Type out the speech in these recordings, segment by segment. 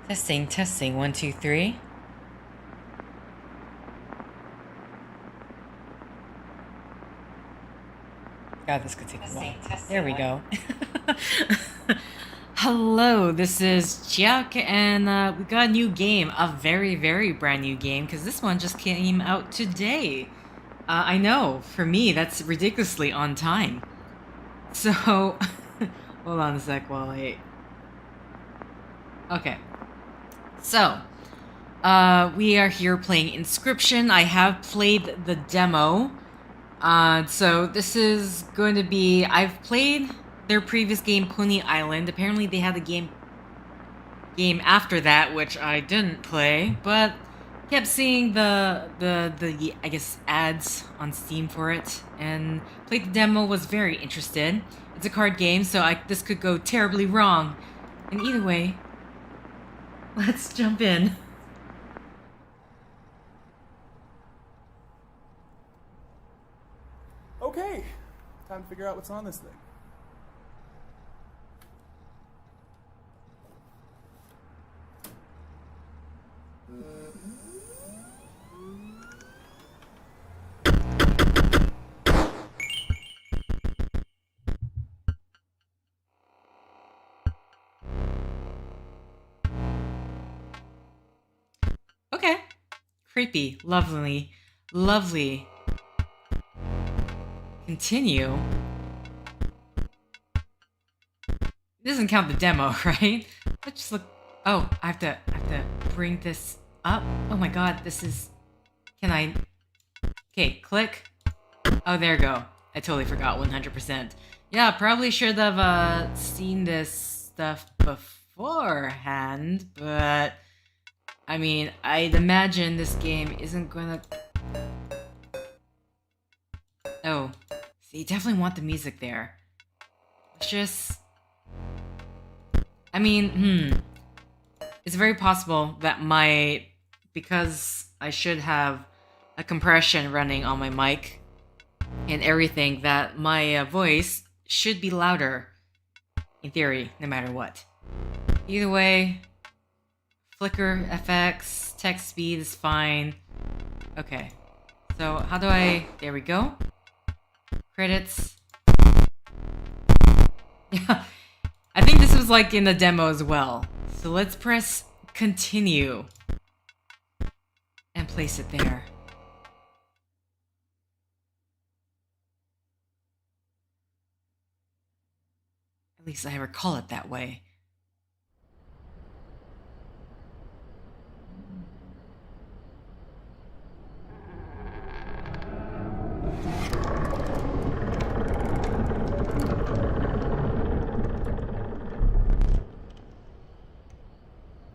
Testing, testing, 1, 2, 3. God, this could take a while. There we go. Hello, this is Chiak, and we got a new game. A very, very brand new game, because this one just came out today. I know, for me, that's ridiculously on time. So, hold on a sec while I... Okay. So, we are here playing Inscryption. I have played the demo. So this is going to be... I've played their previous game, Pony Island. Apparently they had a game after that, which I didn't play, but kept seeing the I guess ads on Steam for it, and played the demo, was very interested. It's a card game, so this could go terribly wrong. And either way, let's jump in. Okay, time to figure out what's on this thing. Okay. Creepy. Lovely. Lovely. Continue. It doesn't count the demo, right? Let's just look. Oh, I have to bring this up. Oh my god, this is... Can I... Okay, click. Oh, there we go. I totally forgot 100%. Yeah, probably should have seen this stuff beforehand, but... I mean, I'd imagine this game isn't gonna... Oh. See, you definitely want the music there. It's just... I mean, It's very possible that because I should have a compression running on my mic and everything, that my voice should be louder. In theory, no matter what. Either way, flicker, FX, text speed is fine. Okay. So, how do I... There we go. Credits. Yeah, I think this was like in the demo as well. So let's press continue and place it there. At least I recall it that way.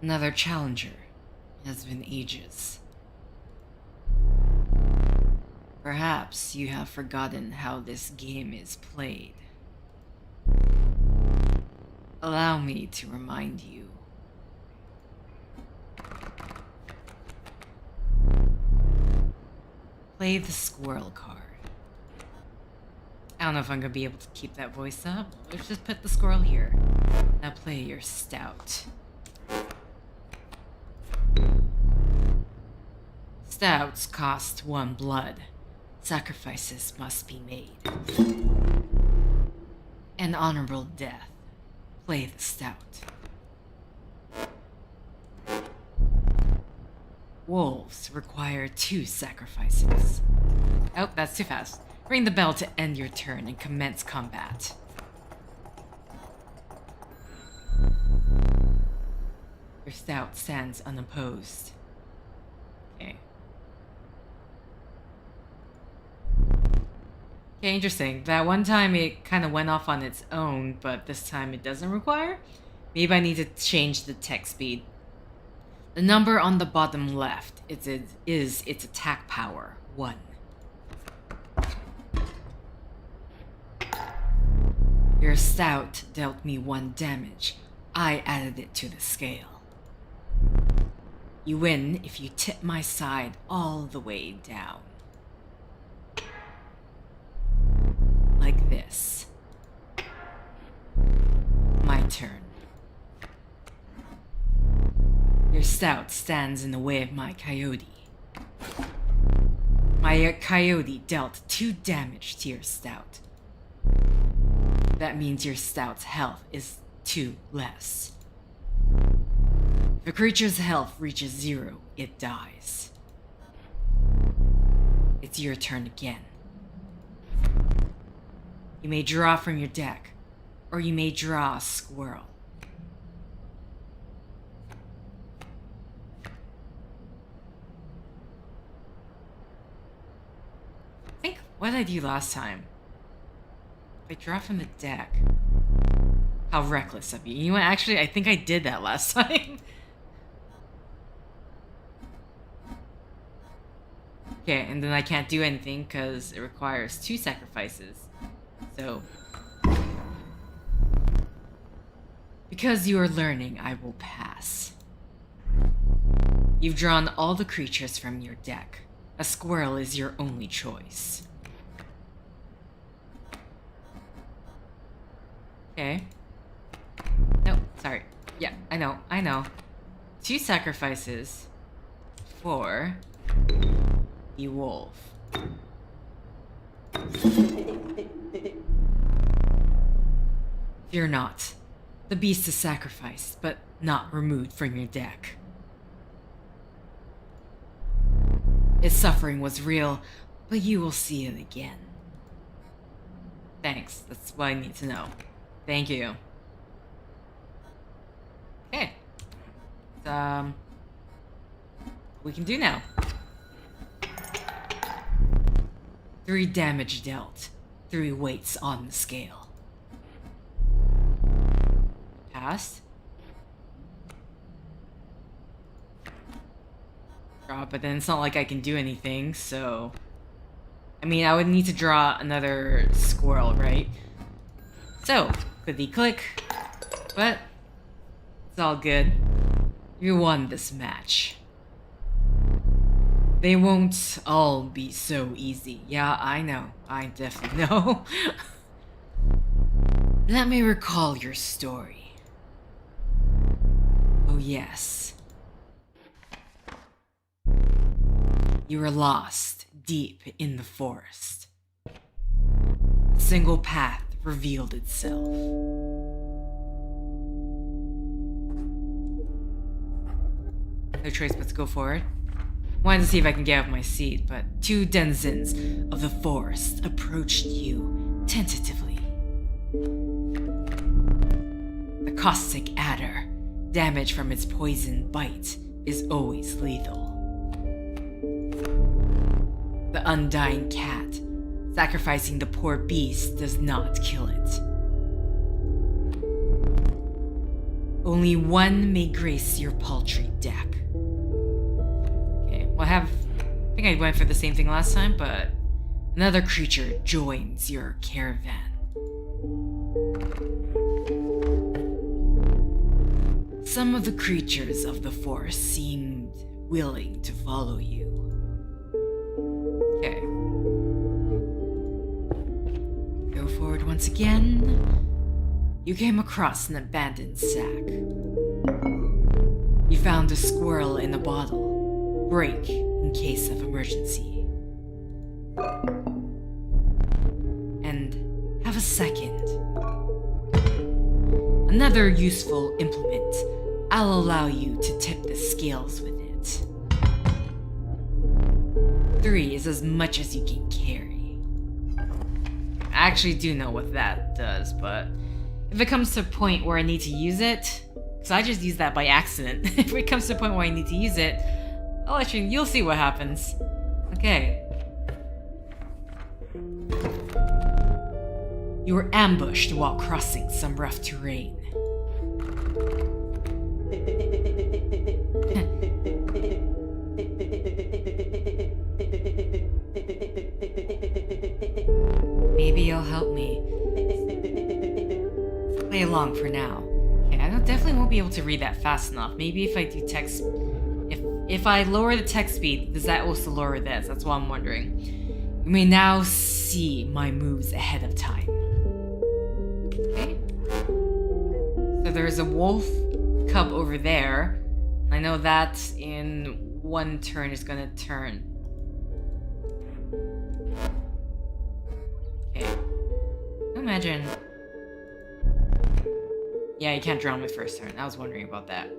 Another challenger. It has been ages. Perhaps you have forgotten how this game is played. Allow me to remind you. Play the squirrel card. I don't know if I'm gonna be able to keep that voice up. Let's just put the squirrel here. Now play your stout. Stouts cost 1 blood. Sacrifices must be made. An honorable death. Play the stout. Wolves require 2 sacrifices. Oh, that's too fast. Ring the bell to end your turn and commence combat. Your stout stands unopposed. Okay. Okay, interesting. That one time it kind of went off on its own, but this time it doesn't require? Maybe I need to change the text speed. The number on the bottom left is its attack power, 1. Your stout dealt me 1 damage. I added it to the scale. You win if you tip my side all the way down. Like this. My turn. stout stands in the way of my coyote. My coyote dealt 2 damage to your stout. That means your stout's health is 2 less. If a creature's health reaches 0, it dies. It's your turn again. You may draw from your deck, or you may draw a squirrel. What did I do last time? I draw from the deck. How reckless of you. You know what, actually, I think I did that last time. Okay, and then I can't do anything because it requires 2 sacrifices. So... because you are learning, I will pass. You've drawn all the creatures from your deck. A squirrel is your only choice. Okay. No, sorry. Yeah, I know. 2 sacrifices for the wolf. Fear not. The beast is sacrificed, but not removed from your deck. Its suffering was real, but you will see it again. Thanks, that's what I need to know. Thank you. Okay. We can do now. 3 damage dealt. 3 weights on the scale. Passed. Draw, but then it's not like I can do anything, so... I mean, I would need to draw another squirrel, right? So, clickety click. But it's all good. You won this match. They won't all be so easy. Yeah, I know. I definitely know. Let me recall your story. Oh yes. You were lost deep in the forest. A single path revealed itself. No choice but to go forward. Wanted to see if I can get off my seat, but 2 denizens of the forest approached you tentatively. The caustic adder, damage from its poison bite, is always lethal. The undying cat, sacrificing the poor beast does not kill it. Only one may grace your paltry deck. Okay, well I think I went for the same thing last time, but another creature joins your caravan. Some of the creatures of the forest seemed willing to follow you. Okay. Go forward once again. You came across an abandoned sack. You found a squirrel in a bottle. Break in case of emergency. And have a second. Another useful implement. I'll allow you to tip the scales with it. 3 is as much as you can carry. I actually do know what that does, but if it comes to a point where I need to use it, because I just used that by accident. If it comes to a point where I need to use it, you'll see what happens. Okay. You were ambushed while crossing some rough terrain. Maybe you'll help me. Play along for now. Okay, I definitely won't be able to read that fast enough. Maybe if I do text... If I lower the text speed, does that also lower this? That's what I'm wondering. You may now see my moves ahead of time. Okay. So there's a wolf cub over there. I know that in one turn is gonna turn. Okay. Imagine. Yeah, you can't draw on my first turn. I was wondering about that.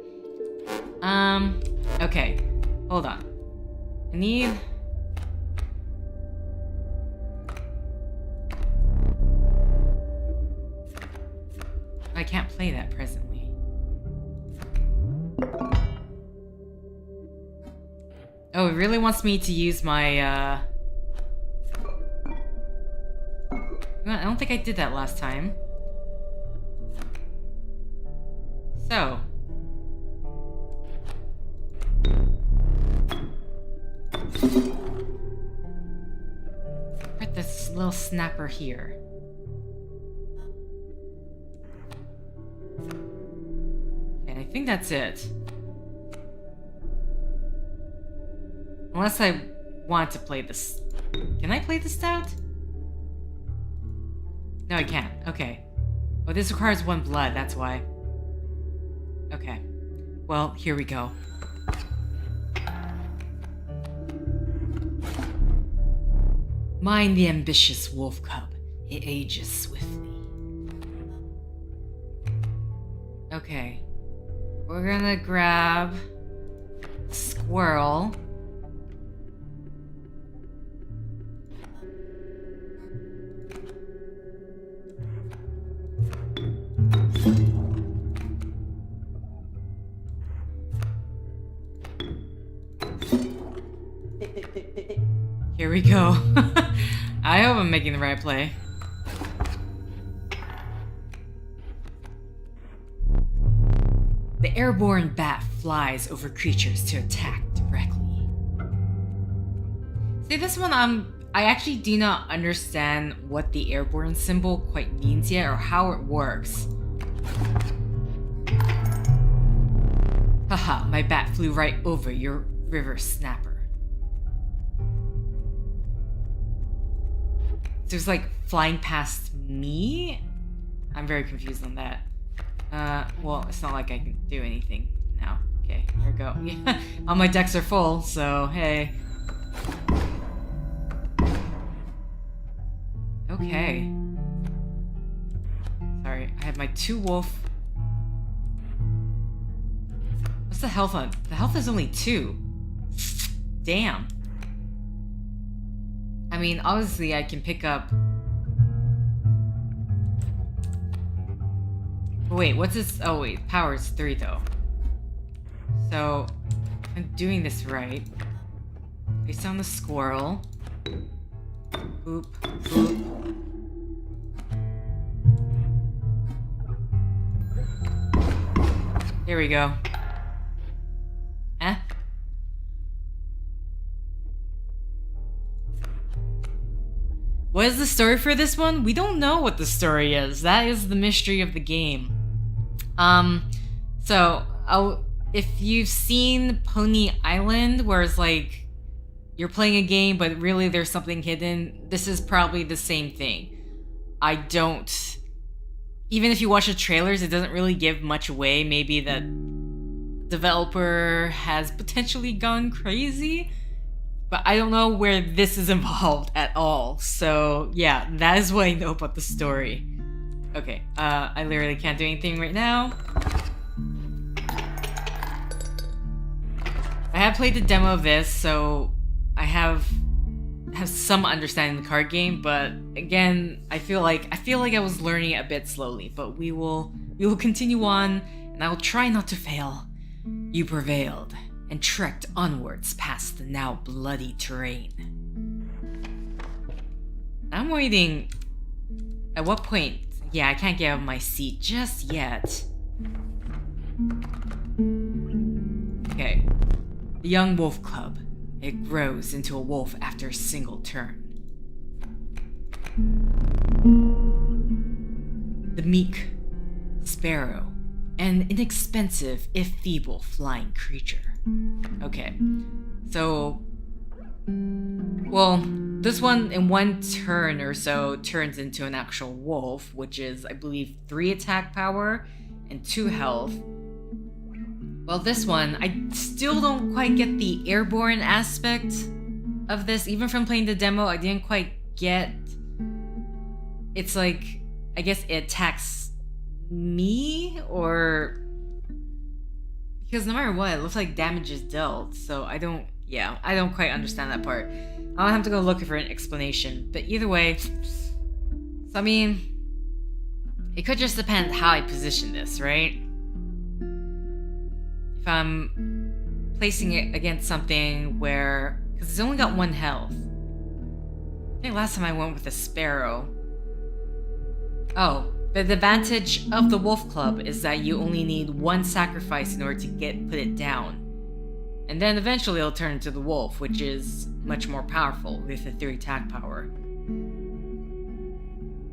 Okay. Hold on. I need... I can't play that presently. Oh, it really wants me to use my, I don't think I did that last time. So. Put this little snapper here. Okay, I think that's it. Unless I want to play this. Can I play the stout? No, I can't. Okay. Oh, this requires 1 blood, that's why. Okay. Well, here we go. Mind the ambitious wolf cub. It ages swiftly. Okay. We're gonna grab squirrel. Here we go. I hope I'm making the right play. The airborne bat flies over creatures to attack directly. See, this one, I actually do not understand what the airborne symbol quite means yet or how it works. Haha, my bat flew right over your river snapper. So it's like flying past me? I'm very confused on that. Well, it's not like I can do anything now. Okay, here we go. Yeah, all my decks are full, so hey. Okay. Sorry, I have my 2 wolf. What's the health on? The health is only 2. Damn. I mean, obviously I can pick up... Wait, what's this? Oh wait, power is 3 though. So, I'm doing this right. Based on the squirrel. Boop, boop. Here we go. Eh? What is the story for this one? We don't know what the story is. That is the mystery of the game. If you've seen Pony Island, where it's like you're playing a game, but really there's something hidden, this is probably the same thing. Even if you watch the trailers, it doesn't really give much away. Maybe the developer has potentially gone crazy, but I don't know where this is involved at all. So yeah, that is what I know about the story. Okay, I literally can't do anything right now. I have played the demo of this, so I have some understanding of the card game, but again, I feel like I was learning a bit slowly, but we will continue on, and I will try not to fail. You prevailed and trekked onwards past the now bloody terrain. I'm waiting. At what point? Yeah, I can't get out of my seat just yet. Okay. The young wolf cub. It grows into a wolf after a single turn. The meek sparrow. An inexpensive, if feeble, flying creature. Okay. So... well, this one in 1 turn or so turns into an actual wolf, which is, I believe, 3 attack power and 2 health. Well, this one, I still don't quite get the airborne aspect of this. Even from playing the demo, I didn't quite get... It's like, I guess it attacks me, or... Because no matter what, it looks like damage is dealt, so I don't quite understand that part. I'll have to go looking for an explanation. But either way, so I mean, it could just depend how I position this, right? If I'm placing it against something where, because it's only got 1 health. I think last time I went with a sparrow. Oh, the advantage of the wolf club is that you only need 1 sacrifice in order to put it down. And then eventually it'll turn into the wolf, which is much more powerful with a 3 attack power.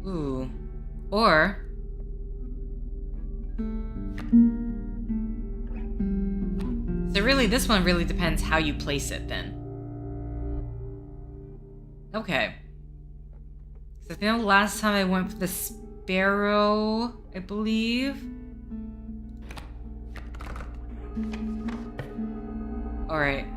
Ooh. Or... So really, this one really depends how you place it then. Okay. So I think the last time I went with the sparrow, I believe. Alright.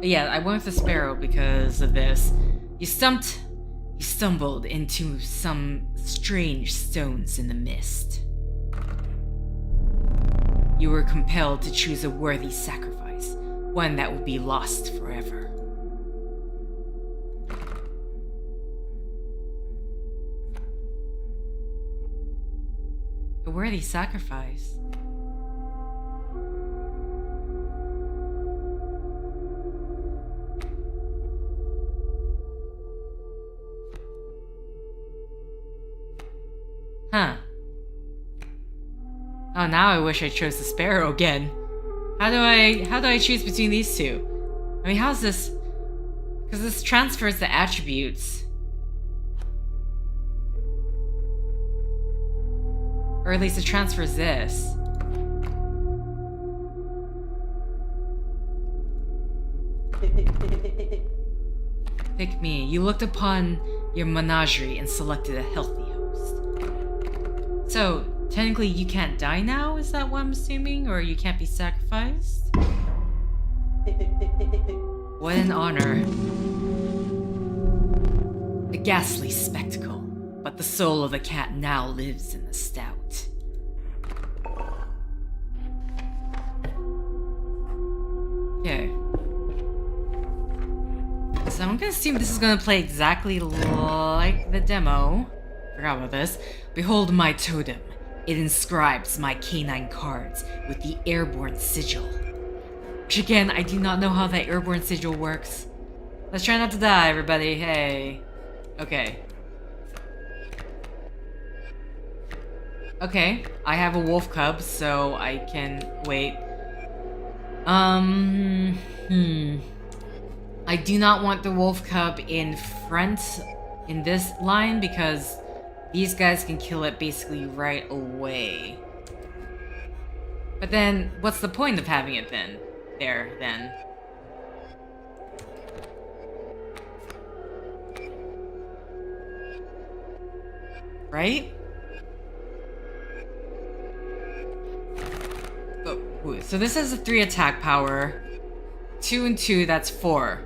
Yeah, I went with the sparrow because of this. You stumbled into some strange stones in the mist. You were compelled to choose a worthy sacrifice, one that would be lost forever. A worthy sacrifice? Huh. Oh, now I wish I chose the sparrow again. How do I choose between these two? I mean, how's this? Because this transfers the attributes. Or at least it transfers this. Pick me. You looked upon your menagerie and selected a healthy host. So, technically you can't die now, is that what I'm assuming? Or you can't be sacrificed? What an honor. A ghastly spectacle, but the soul of the cat now lives in the stout. Okay. So I'm gonna assume this is gonna play exactly like the demo. Forgot about this. Behold my totem. It inscribes my canine cards with the airborne sigil. Which again, I do not know how that airborne sigil works. Let's try not to die, everybody. Hey. Okay. Okay, I have a wolf cub, so I can wait. I do not want the wolf cub in front in this line because these guys can kill it basically right away. But then, what's the point of having it then? Then. Right? Oh, so this has a 3 attack power. 2 and 2, that's 4.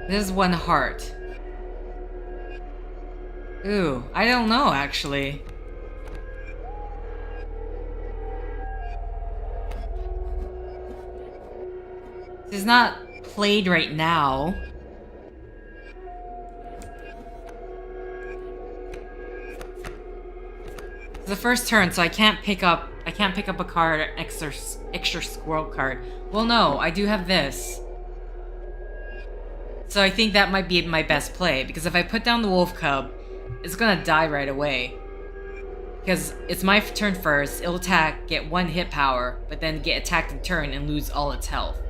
This is 1 heart. Ooh, I don't know, actually. This is not played right now. It's the first turn, so I can't pick up a card, extra squirrel card. Well, no, I do have this. So I think that might be my best play, because if I put down the wolf cub, it's gonna die right away. Because it's my turn first, it'll attack, get 1 hit power, but then get attacked in turn and lose all its health.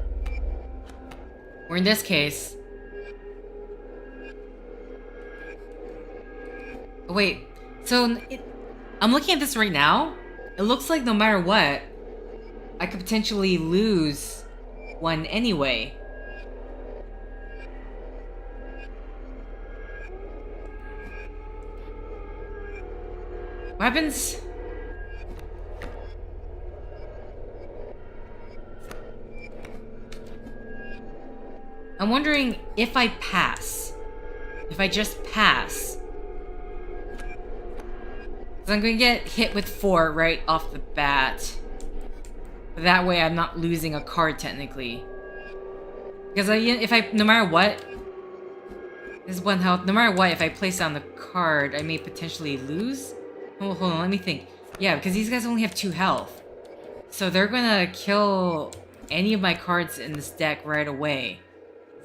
Or in this case... Oh, wait, so I'm looking at this right now. It looks like no matter what, I could potentially lose 1 anyway. What happens? I'm wondering if I pass. If I just pass. So I'm gonna get hit with 4 right off the bat. That way I'm not losing a card technically. Because no matter what, this is 1 health. No matter what, if I place down the card, I may potentially lose. Oh, hold on, let me think. Yeah, because these guys only have 2 health. So they're gonna kill any of my cards in this deck right away.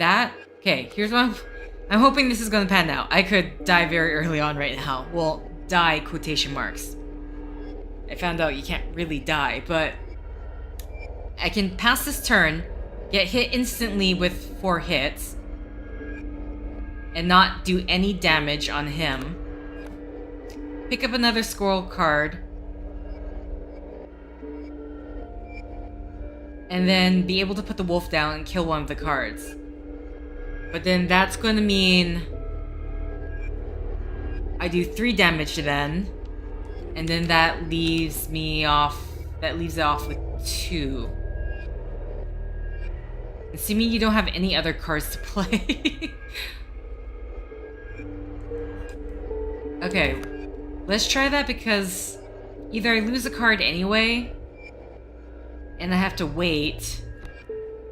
Okay, here's what I'm hoping this is gonna pan out. I could die very early on right now. Well, die quotation marks. I found out you can't really die, but I can pass this turn, get hit instantly with 4 hits, and not do any damage on him. Pick up another squirrel card, and then be able to put the wolf down and kill one of the cards. But then that's going to mean I do 3 damage then, and then that leaves it off with 2. Assuming you don't have any other cards to play. Okay, let's try that because either I lose a card anyway, and I have to wait.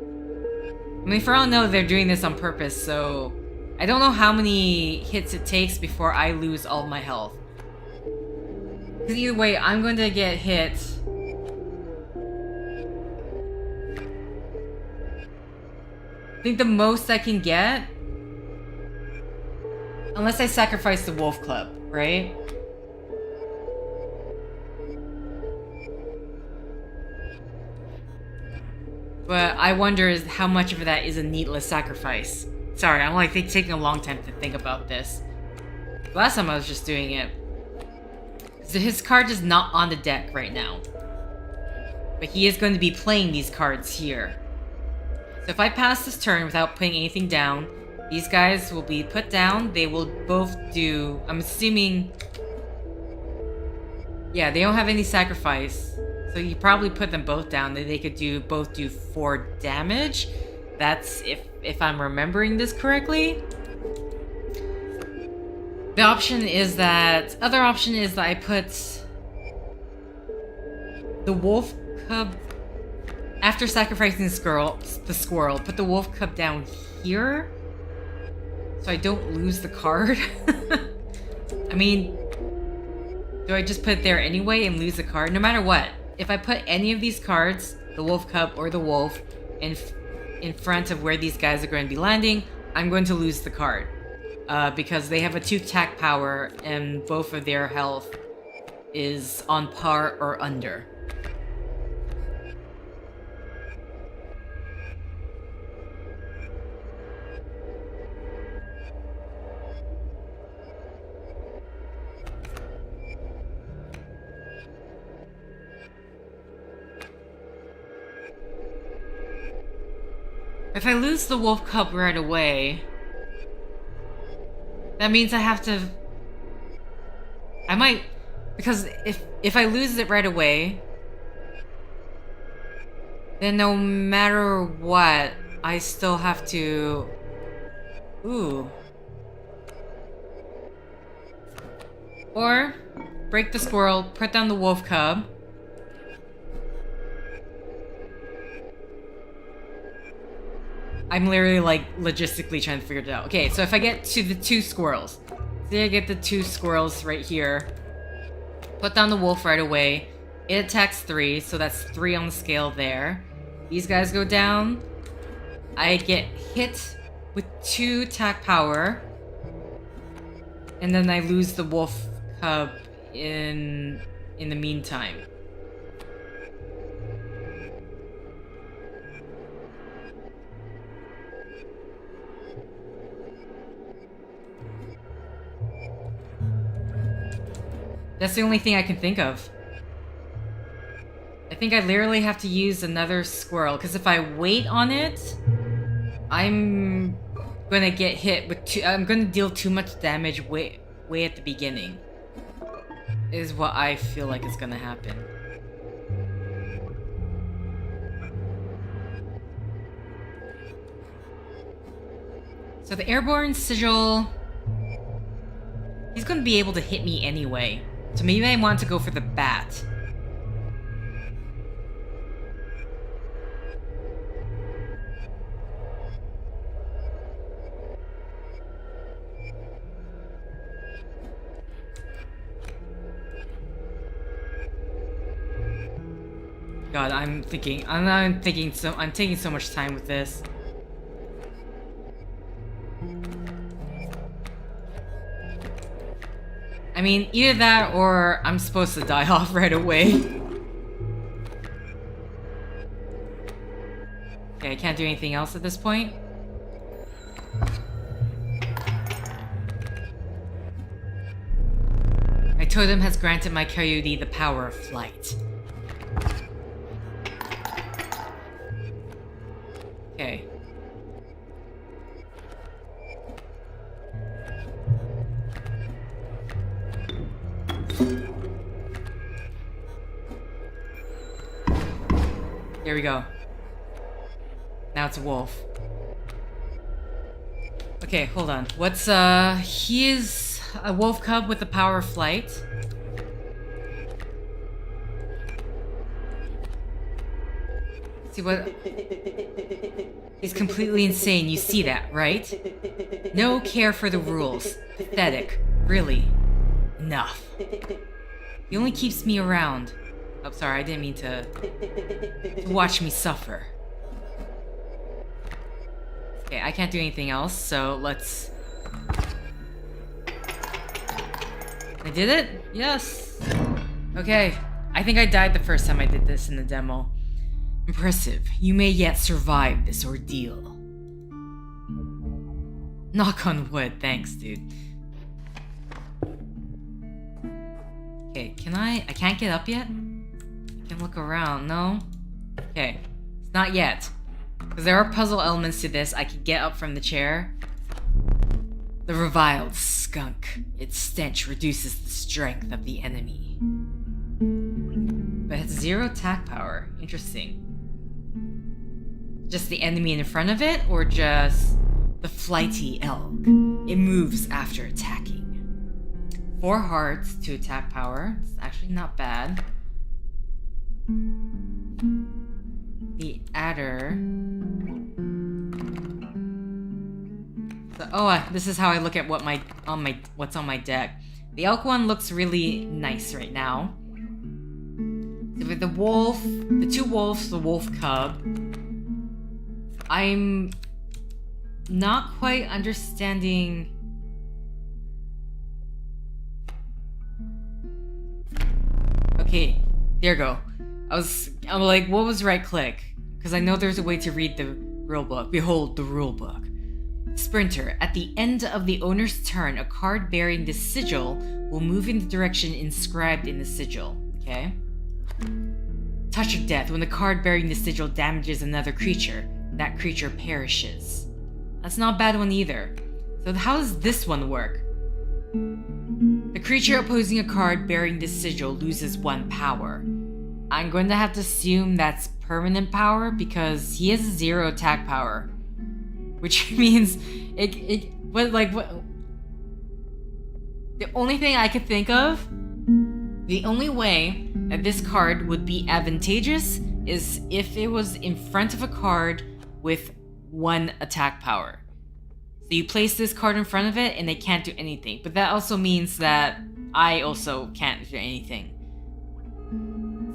I mean, for all I know, they're doing this on purpose, so I don't know how many hits it takes before I lose all my health. Because either way, I'm going to get hit. I think the most I can get, unless I sacrifice the wolf club, right? But I wonder how much of that is a needless sacrifice. Sorry, I'm like taking a long time to think about this. Last time I was just doing it. So his card is not on the deck right now. But he is going to be playing these cards here. So if I pass this turn without putting anything down, these guys will be put down. They will both do... I'm assuming... Yeah, they don't have any sacrifice. So you probably put them both down. Then they could both do 4 damage. That's if I'm remembering this correctly. The other option is that I put the wolf cub after sacrificing the squirrel. Put the wolf cub down here, so I don't lose the card. I mean, do I just put it there anyway and lose the card? No matter what. If I put any of these cards, the wolf cub or the wolf, in front of where these guys are going to be landing, I'm going to lose the card. Because they have a 2 attack power and both of their health is on par or under. If I lose the wolf cub right away, that means I have to... I might... Because if I lose it right away, then no matter what, I still have to... Ooh. Or, break the squirrel, put down the wolf cub. I'm literally like logistically trying to figure it out. Okay, so if I get to the 2 squirrels, say I get the 2 squirrels right here, put down the wolf right away, it attacks 3, so that's 3 on the scale there. These guys go down, I get hit with 2 attack power, and then I lose the wolf cub in the meantime. That's the only thing I can think of. I think I literally have to use another squirrel, because if I wait on it, I'm gonna get hit with I'm gonna deal too much damage way at the beginning. is what I feel like is gonna happen. So the airborne sigil... He's gonna be able to hit me anyway. So maybe I want to go for the bat. God, I'm taking so much time with this. I mean, either that or I'm supposed to die off right away. Okay, I can't do anything else at this point. My totem has granted my coyote the power of flight. Okay. Here we go. Now it's a wolf. Okay, hold on. What's, he is a wolf cub with the power of flight. See what... He's completely insane, you see that, right? No care for the rules. Pathetic. Really. Enough. He only keeps me around. Oh, sorry, I didn't mean to watch me suffer. Okay, I can't do anything else, so let's... I did it? Yes! Okay, I think I died the first time I did this in the demo. Impressive. You may yet survive this ordeal. Knock on wood, thanks, dude. Okay, can I can't get up yet? I can look around, no? Okay, it's not yet. Because there are puzzle elements to this, I can get up from the chair. The reviled skunk. Its stench reduces the strength of the enemy. But it has 0 attack power. Interesting. Just the enemy in front of it, or just the flighty elk? It moves after attacking. 4 hearts, 2 attack power. It's actually not bad. The adder. So, this is how I look at what's on my deck. The elk one looks really nice right now. So with the wolf, the 2 wolves, the wolf cub. I'm not quite understanding. Okay, there you go. I'm like, what was right click? Because I know there's a way to read the rule book. Behold the rule book. Sprinter, at the end of the owner's turn, a card bearing the sigil will move in the direction inscribed in the sigil. Okay. Touch of death. When the card bearing the sigil damages another creature, that creature perishes. That's not a bad one either. So how does this one work? The creature opposing a card bearing this sigil loses 1 power. I'm going to have to assume that's permanent power because he has 0 attack power. Which means what? The only thing I could think of, the only way that this card would be advantageous is if it was in front of a card with 1 attack power. So you place this card in front of it and they can't do anything. But that also means that I also can't do anything.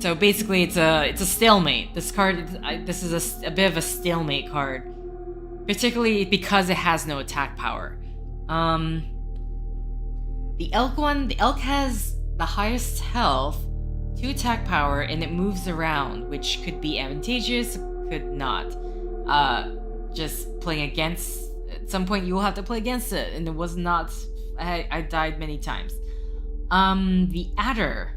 So basically it's a stalemate. This card, this is a bit of a stalemate card. Particularly because it has no attack power. The elk has the highest health, 2 attack power, and it moves around, which could be advantageous, could not. Just playing against, at some point you will have to play against it, and it was not, I died many times. The adder.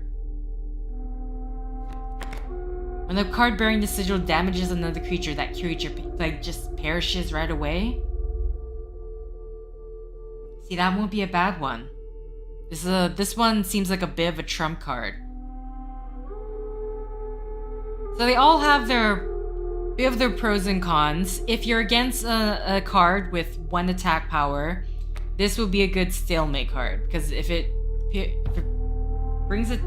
When the card bearing the sigil damages another creature, that creature just perishes right away. See, that won't be a bad one. This one seems like a bit of a trump card. So they all have their pros and cons. If you're against a card with 1 attack power, this will be a good stalemate card, because if it brings it...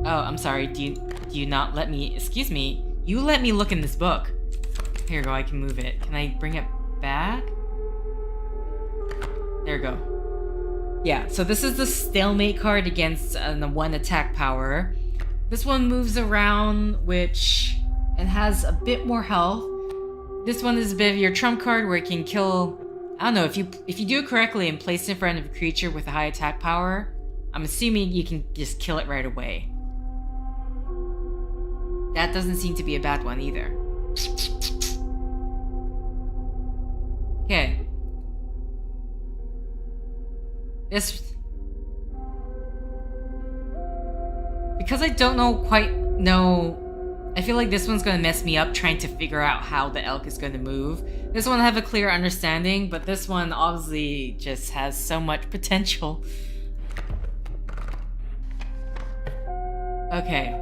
Oh, I'm sorry. Do you not let me... Excuse me. You let me look in this book. Here you go. I can move it. Can I bring it back? There you go. Yeah, so this is the stalemate card against the 1 attack power. This one moves around, which it has a bit more health. This one is a bit of your trump card where it can kill... I don't know, if you do it correctly and place it in front of a creature with a high attack power, I'm assuming you can just kill it right away. That doesn't seem to be a bad one either. Okay. Because I don't quite know... I feel like this one's gonna mess me up trying to figure out how the elk is gonna move. This one I have a clear understanding, but this one obviously just has so much potential. Okay.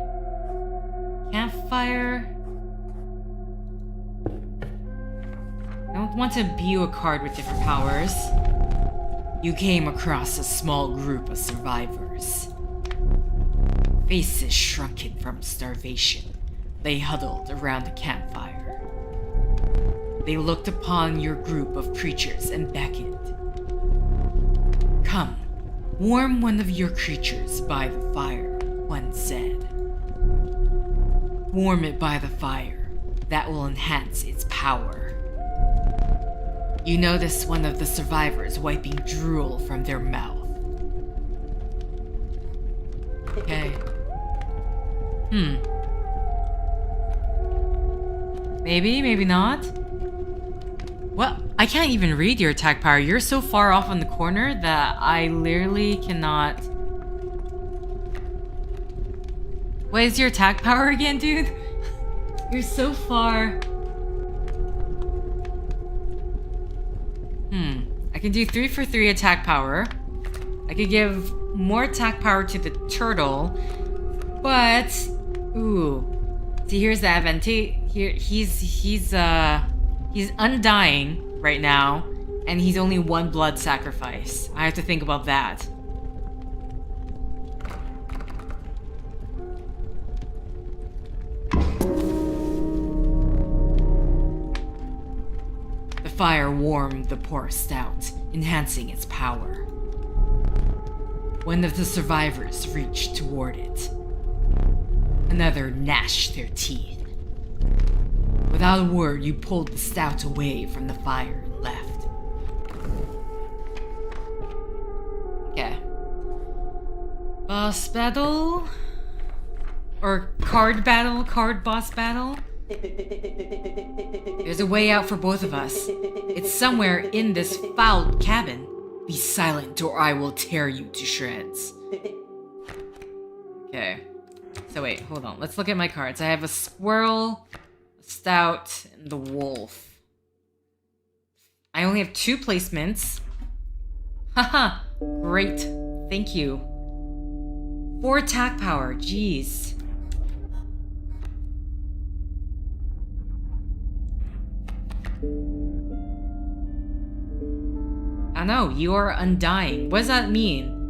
Campfire. I don't want to imbue a card with different powers. You came across a small group of survivors. Faces shrunken from starvation, they huddled around the campfire. They looked upon your group of creatures and beckoned. Come, warm one of your creatures by the fire, one said. Warm it by the fire, that will enhance its power. You notice one of the survivors wiping drool from their mouth. Okay. Maybe, maybe not. What? I can't even read your attack power. You're so far off on the corner that I literally cannot... What is your attack power again, dude? You're so far... I can do 3 for 3 attack power. I could give more attack power to the turtle, but ooh, see, here's the advantage. Here, he's undying right now, and he's only 1 blood sacrifice. I have to think about that. The fire warmed the poor stout, enhancing its power. One of the survivors reached toward it. Another gnashed their teeth. Without a word, you pulled the stout away from the fire and left. Okay. Boss battle? Or card battle? Card boss battle? There's a way out for both of us. It's somewhere in this foul cabin. Be silent or I will tear you to shreds. Okay. So wait, hold on. Let's look at my cards. I have a squirrel, a stout, and the wolf. I only have 2 placements. Haha, great. Thank you. 4 attack power, jeez. I know, you are undying. What does that mean?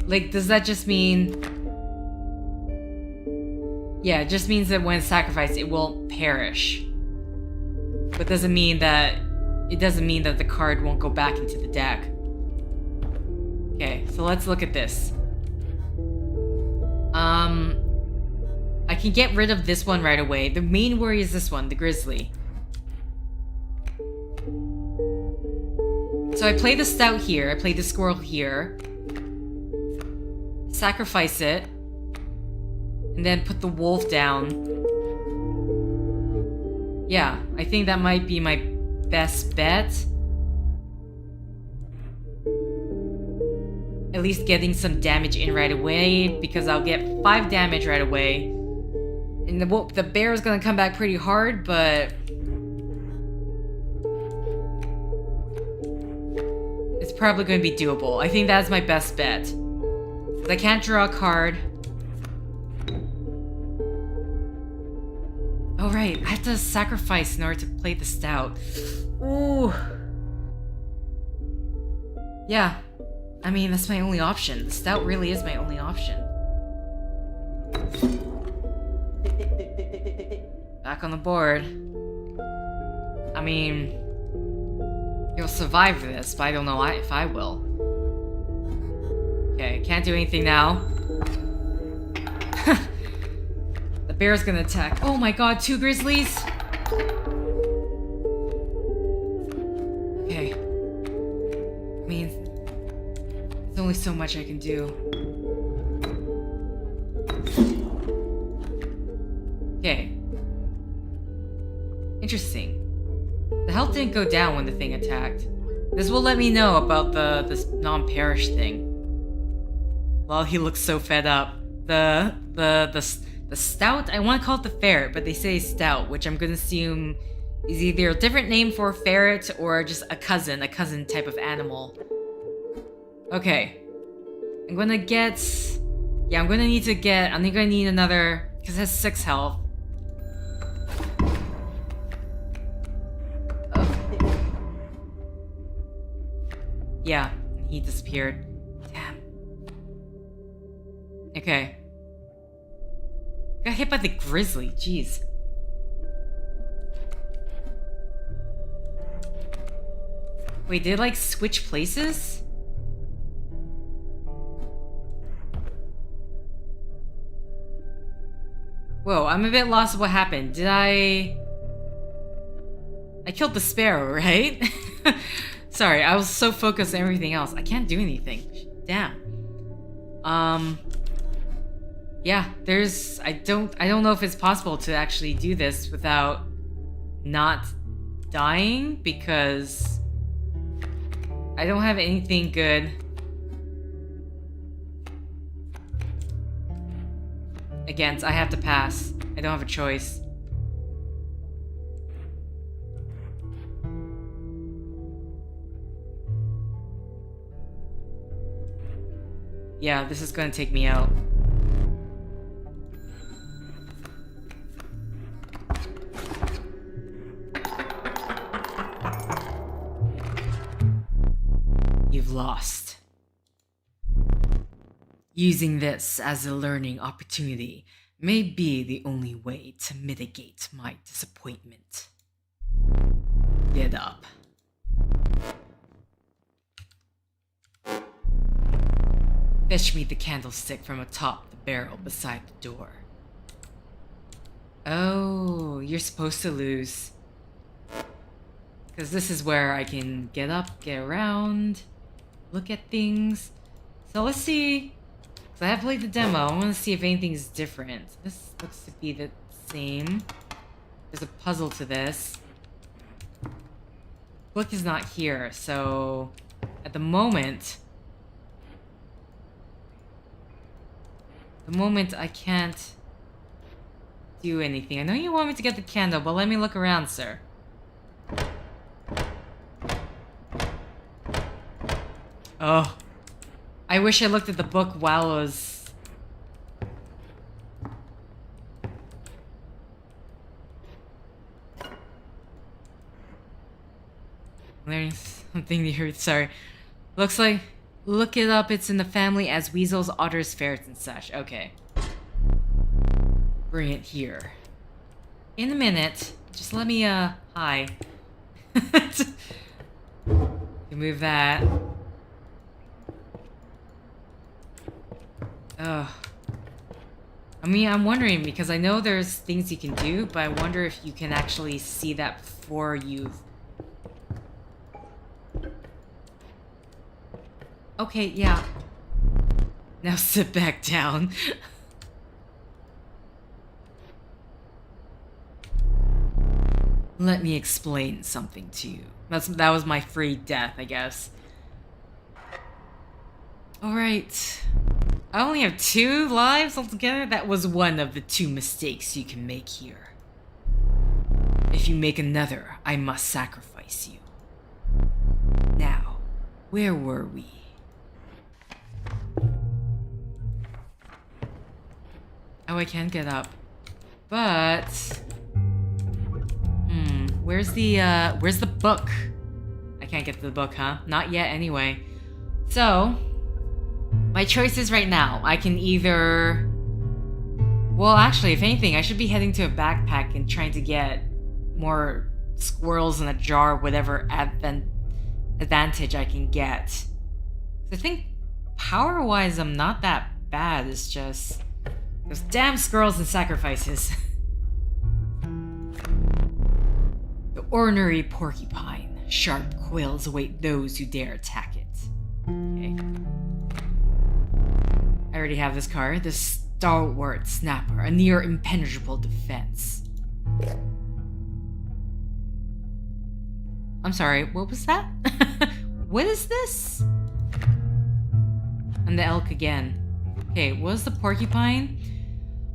Like, does that just mean... Yeah, it just means that when sacrificed, it will perish. But doesn't mean that... It doesn't mean that the card won't go back into the deck. Okay, so let's look at this. I can get rid of this one right away. The main worry is this one, the grizzly. So I play the stout here, I play the squirrel here. Sacrifice it. And then put the wolf down. Yeah, I think that might be my best bet. At least getting some damage in right away, because I'll get 5 damage right away. And the bear is gonna come back pretty hard, but... probably going to be doable. I think that's my best bet. 'Cause I can't draw a card. Oh right, I have to sacrifice in order to play the stout. Ooh. Yeah. I mean, that's my only option. The stout really is my only option. Back on the board. I mean, you'll survive this, but I don't know if I will. Okay, can't do anything now. The bear's gonna attack. Oh my god, 2 grizzlies? Okay. I mean, there's only so much I can do. Okay. Interesting. The health didn't go down when the thing attacked. This will let me know about this non-perish thing. Well, he looks so fed up. The stout, I want to call it the ferret, but they say stout, which I'm going to assume is either a different name for a ferret or just a cousin type of animal. Okay. I'm going to get... Yeah, I'm going to need another... Because it has 6 health. Yeah, he disappeared. Damn. Okay. Got hit by the grizzly, jeez. Wait, did it like switch places? Whoa, I'm a bit lost of what happened. Did I killed the sparrow, right? Sorry, I was so focused on everything else. I can't do anything. Damn. Yeah, I don't know if it's possible to actually do this without not dying, because I don't have anything good. Against, I have to pass. I don't have a choice. Yeah, this is gonna take me out. You've lost. Using this as a learning opportunity may be the only way to mitigate my disappointment. Get up. Fetch me the candlestick from atop the barrel beside the door. Oh, you're supposed to lose. Because this is where I can get up, get around, look at things. So let's see. So I have played the demo. I want to see if anything's different. This looks to be the same. There's a puzzle to this. Book is not here, so at the moment I can't do anything. I know you want me to get the candle, but let me look around, sir. Oh. I wish I looked at the book while I was... Learning something new, sorry. Looks like... Look it up, it's in the family as weasels, otters, ferrets, and such. Okay. Bring it here. In a minute. Just let me, hi. You move that. Ugh. I mean, I'm wondering, because I know there's things you can do, but I wonder if you can actually see that before you've... Okay, yeah. Now sit back down. Let me explain something to you. That was my free death, I guess. Alright. I only have 2 lives altogether? That was one of the 2 mistakes you can make here. If you make another, I must sacrifice you. Now, Where were we? Oh, I can't get up. But... where's the book? I can't get to the book, huh? Not yet, anyway. So, my choices right now. I can either... Well, actually, if anything, I should be heading to a backpack and trying to get more squirrels in a jar, whatever advantage I can get. I think power-wise, I'm not that bad. It's just those damn squirrels and sacrifices. The ornery porcupine. Sharp quills await those who dare attack it. Okay. I already have this card. The stalwart snapper, a near impenetrable defense. I'm sorry, what was that? What is this? And the elk again. Okay, what was the porcupine?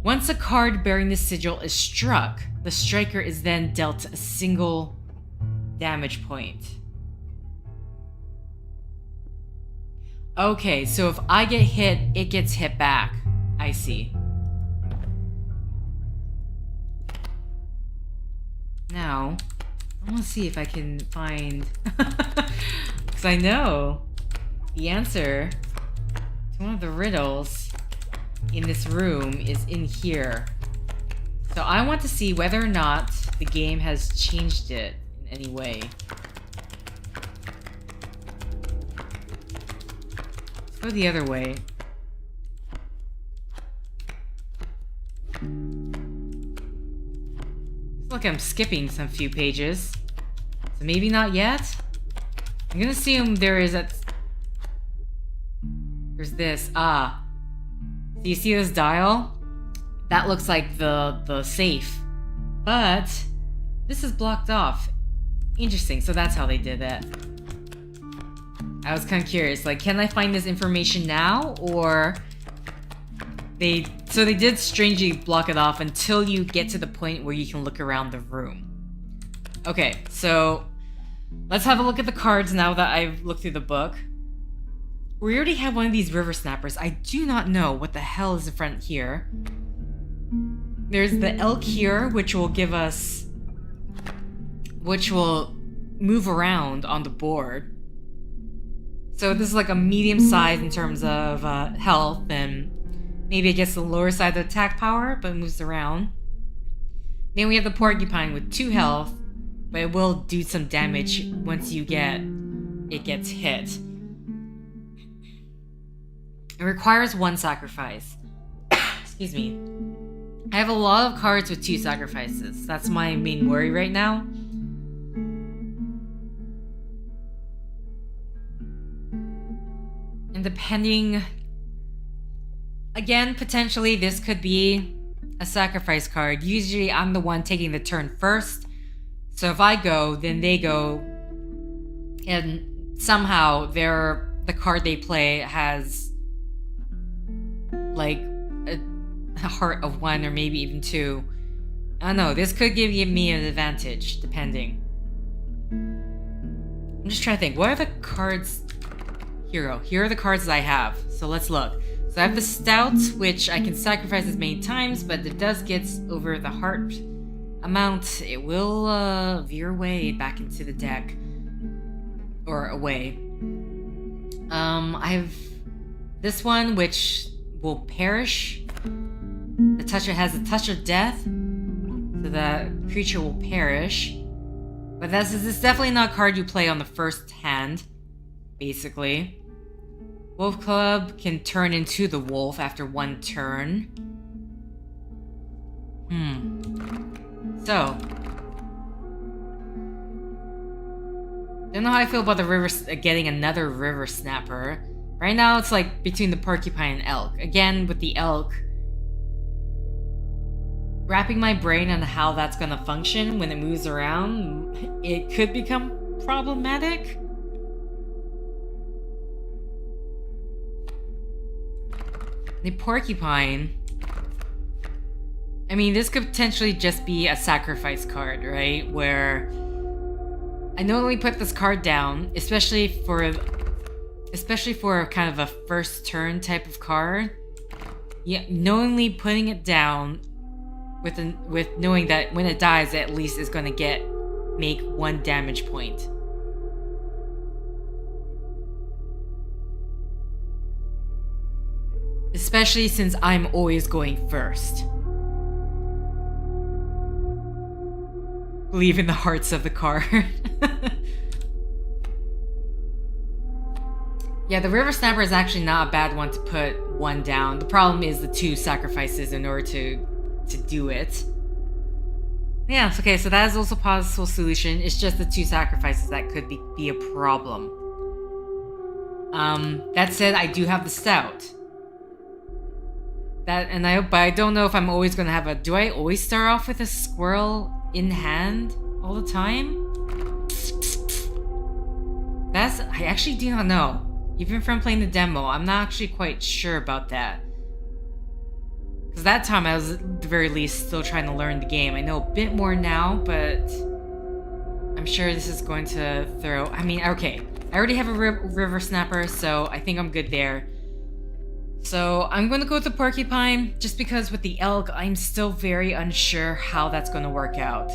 Once a card bearing the sigil is struck, the striker is then dealt a single damage point. Okay, so if I get hit, it gets hit back. I see. Now, I want to see if I can find... Because I know the answer to one of the riddles in this room is in here. So I want to see whether or not the game has changed it in any way. Let's go the other way. Looks like I'm skipping some few pages. So maybe not yet? I'm gonna assume there is a... There's this. Ah. Do you see this dial? That looks like the safe. But this is blocked off. Interesting, so that's how they did that. I was kind of curious, like, can I find this information now? Or... So they did strangely block it off until you get to the point where you can look around the room. Okay, so let's have a look at the cards now that I've looked through the book. We already have one of these river snappers. I do not know what the hell is in front here. There's the elk here, which will give us... which will move around on the board. So this is like a medium size in terms of health, and maybe it gets the lower side of attack power, but it moves around. Then we have the porcupine with 2 health, but it will do some damage once it gets hit. It requires 1 sacrifice. Excuse me. I have a lot of cards with 2 sacrifices. That's my main worry right now. And depending... Again, potentially this could be a sacrifice card. Usually I'm the one taking the turn first. So if I go, then they go. And somehow the card they play has like a heart of 1 or maybe even 2. I don't know, this could give me an advantage, depending. I'm just trying to think, what are the cards? Here are the cards that I have. So let's look. So I have the Stout, which I can sacrifice as many times, but if it does get over the heart amount, it will veer away back into the deck. Or away. I have this one, which will perish. It has a touch of death, so the creature will perish. But this is definitely not a card you play on the first hand, basically. Wolf Club can turn into the wolf after 1 turn. So. Don't know how I feel about the getting another river snapper. Right now it's like between the porcupine and elk. Again, with the elk, wrapping my brain on how that's gonna function when it moves around, it could become problematic. The porcupine, I mean, this could potentially just be a sacrifice card, right? Where I normally put this card down, especially for especially for kind of a first turn type of card, yeah, knowingly putting it down with knowing that when it dies, it at least is going to make 1 damage point. Especially since I'm always going first. Believe in the hearts of the card. Yeah, the River Snapper is actually not a bad one to put 1 down. The problem is the 2 sacrifices in order to do it. Yeah, okay, so that is also a possible solution. It's just the 2 sacrifices that could be a problem. That said, I do have the Stout. But I don't know if I'm always gonna have do I always start off with a squirrel in hand all the time? I actually do not know. Even from playing the demo, I'm not actually quite sure about that. Because that time I was at the very least still trying to learn the game. I know a bit more now, but I'm sure this is going to throw... I mean, okay, I already have a River Snapper, so I think I'm good there. So I'm going to go with the Porcupine, just because with the Elk, I'm still very unsure how that's going to work out.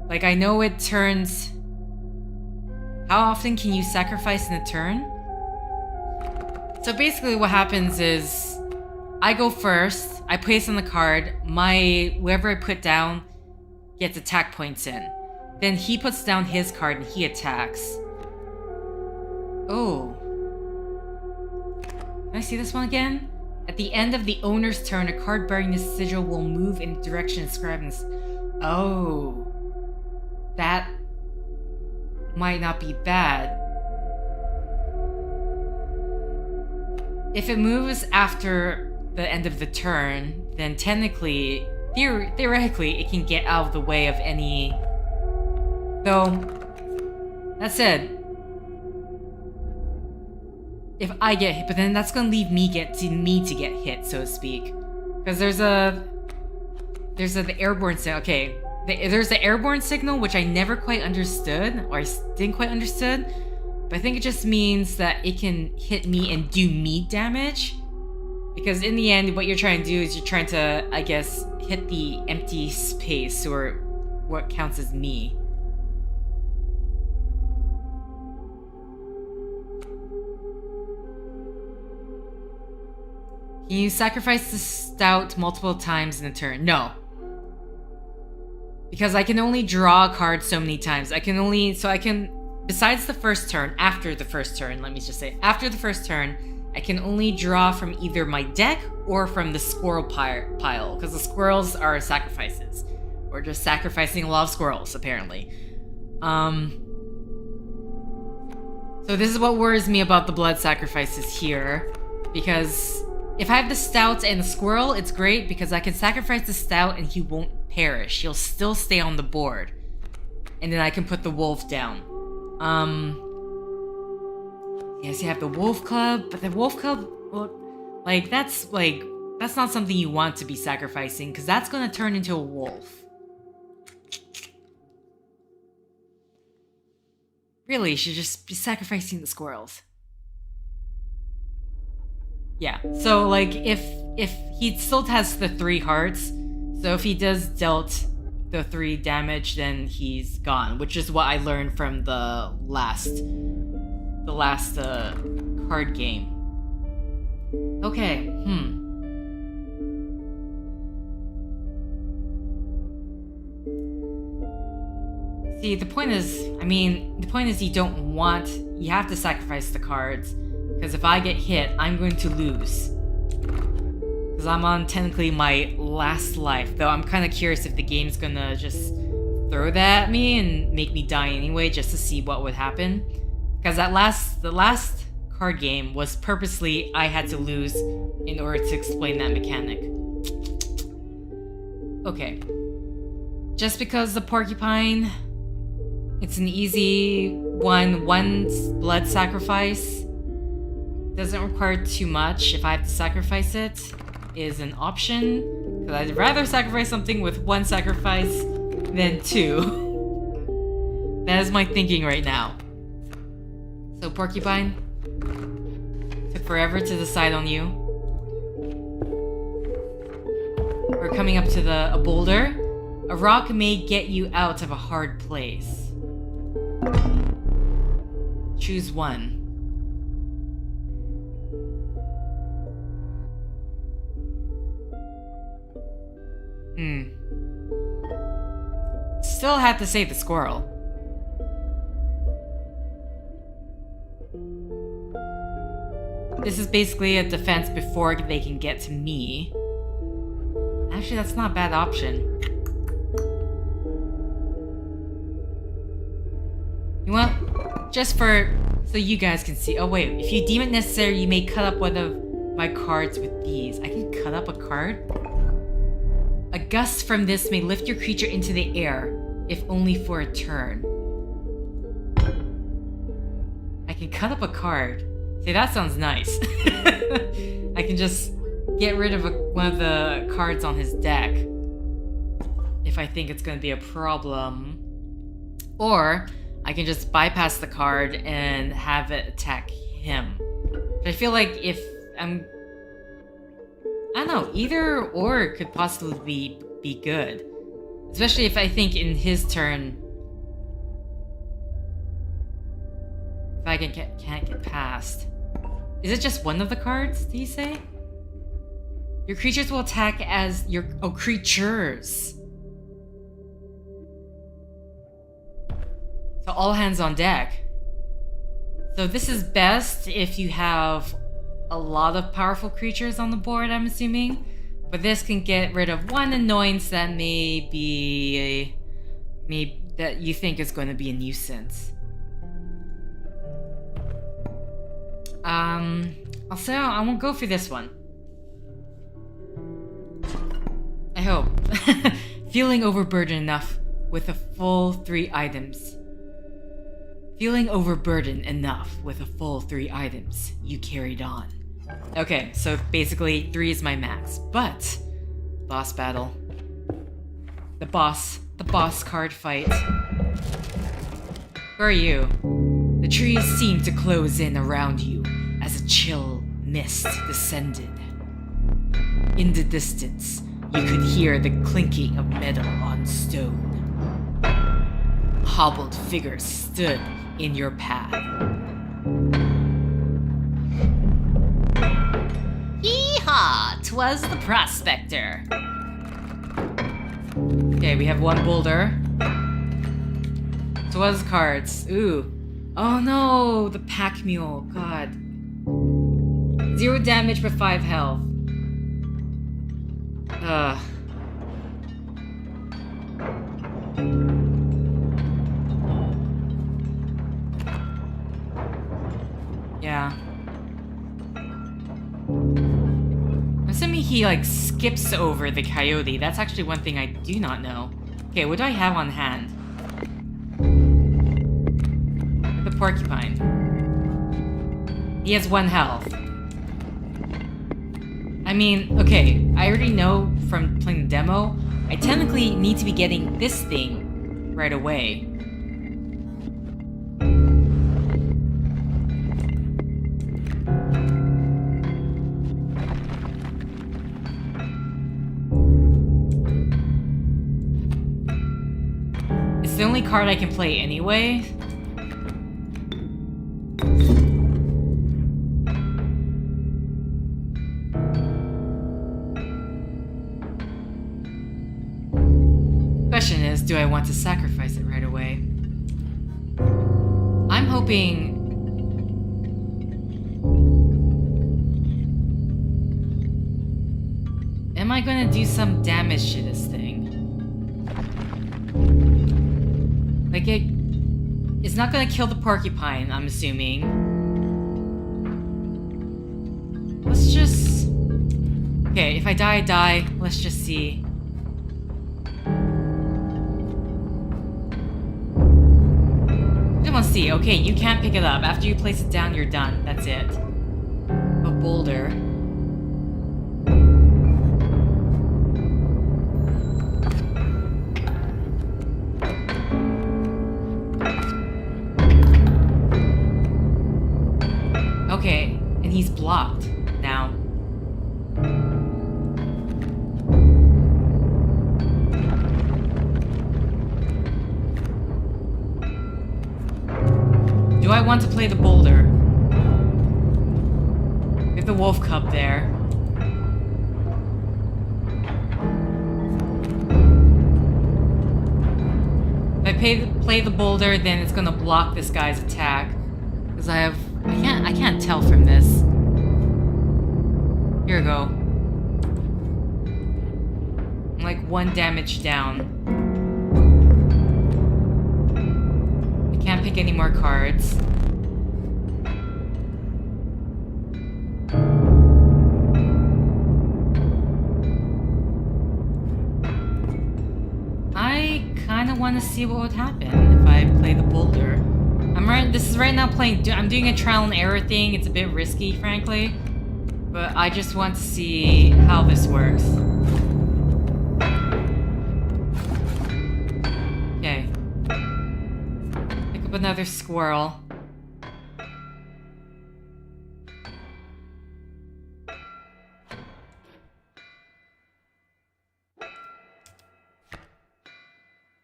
Like, I know it turns... How often can you sacrifice in a turn? So basically what happens is, I go first, I place on the card, whoever I put down gets attack points in. Then he puts down his card and he attacks. Oh. Can I see this one again? At the end of the owner's turn, a card bearing this sigil will move in the direction inscribed in this. Oh. That might not be bad. If it moves after the end of the turn, then technically, theoretically, it can get out of the way of any... Though, that said, if I get hit, but then that's gonna leave me to get hit, so to speak. Because there's the airborne signal. Okay, there's the airborne signal, which I never quite understood, or I didn't quite understood. But I think it just means that it can hit me and do me damage. Because in the end, what you're trying to do is you're trying to, I guess, hit the empty space, or what counts as me. Can you sacrifice the Stout multiple times in a turn? No. Because I can only draw a card so many times. Besides the first turn, after the first turn, let me just say, after the first turn, I can only draw from either my deck or from the squirrel pile, because the squirrels are sacrifices. We're just sacrificing a lot of squirrels, apparently. So this is what worries me about the blood sacrifices here, because if I have the Stout and the squirrel, it's great, because I can sacrifice the Stout and he won't perish. He'll still stay on the board. And then I can put the wolf down. Yes, you have the wolf club, but the wolf club, well, that's not something you want to be sacrificing, because that's going to turn into a wolf. Really, you should just be sacrificing the squirrels. Yeah, so if he still has the 3 hearts, so if he does dealt the 3 damage, then he's gone, which is what I learned from the last card game. Okay, See, the point is you have to sacrifice the cards, because if I get hit, I'm going to lose. Because I'm on technically my last life, though I'm kind of curious if the game's gonna just throw that at me and make me die anyway, just to see what would happen. Because the last card game was purposely I had to lose in order to explain that mechanic. Okay. Just because the Porcupine, it's an easy one blood sacrifice. Doesn't require too much if I have to sacrifice it, is an option. Because I'd rather sacrifice something with 1 sacrifice than 2. That is my thinking right now. So, Porcupine, took forever to decide on you. We're coming up to a boulder. A rock may get you out of a hard place. Choose one. Still had to save the squirrel. This is basically a defense before they can get to me. Actually, that's not a bad option. You want, just so you guys can see. Oh wait, if you deem it necessary, you may cut up one of my cards with these. I can cut up a card? A gust from this may lift your creature into the air, if only for a turn. I can cut up a card. See, that sounds nice. I can just get rid of one of the cards on his deck if I think it's going to be a problem. Or I can just bypass the card and have it attack him. But I feel like if I don't know, either or could possibly be good. Especially if I think in his turn, if I can't get past. Is it just one of the cards, do you say? Your creatures will attack as your... Oh, creatures! So all hands on deck. So this is best if you have a lot of powerful creatures on the board, I'm assuming. But this can get rid of one annoyance that that you think is going to be a nuisance. I'll say I won't go for this one. I hope. Feeling overburdened enough with a full 3 items. Feeling overburdened enough with a full 3 items, you carried on. Okay, so basically 3 is my max, but boss battle. The boss card fight. Where are you? The trees seemed to close in around you as a chill mist descended. In the distance, you could hear the clinking of metal on stone. Hobbled figures stood in your path. Yeehaw! 'Twas the prospector. Okay, we have one boulder. 'Twas cards. Ooh. Oh no! The pack mule. God. 0 damage but 5 health. Ugh. Yeah. I'm assuming he like skips over the coyote. That's actually one thing I do not know. Okay, what do I have on hand? The porcupine. He has 1 health. I mean, okay, I already know from playing the demo, I technically need to be getting this thing right away. It's the only card I can play anyway. Question is, do I want to sacrifice it right away? I'm hoping... Am I gonna do some damage to this thing? Like it's not gonna kill the porcupine, I'm assuming. Let's just... Okay, if I die, I die. Let's just see. See, okay, you can't pick it up. After you place it down, you're done. That's it. A boulder. Do I want to play the boulder? We have the wolf cub there. If I play the boulder, then it's gonna block this guy's attack. Because I can't tell from this. Here we go. I'm like 1 damage down. I can't pick any more cards. I kind of want to see what would happen if I play the boulder. This is right now I'm doing a trial and error thing. It's a bit risky, frankly. But I just want to see how this works. Okay. Pick up another squirrel.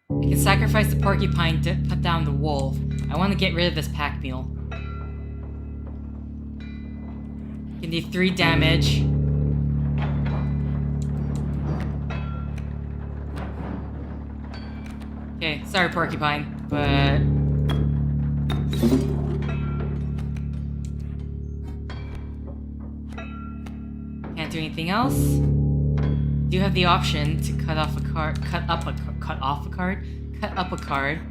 I can sacrifice the porcupine to put down the wolf. I want to get rid of this pack mule. Can do 3 damage. Okay, sorry porcupine, but... Can't do anything else. Do have the option to cut off a card, cut up a card.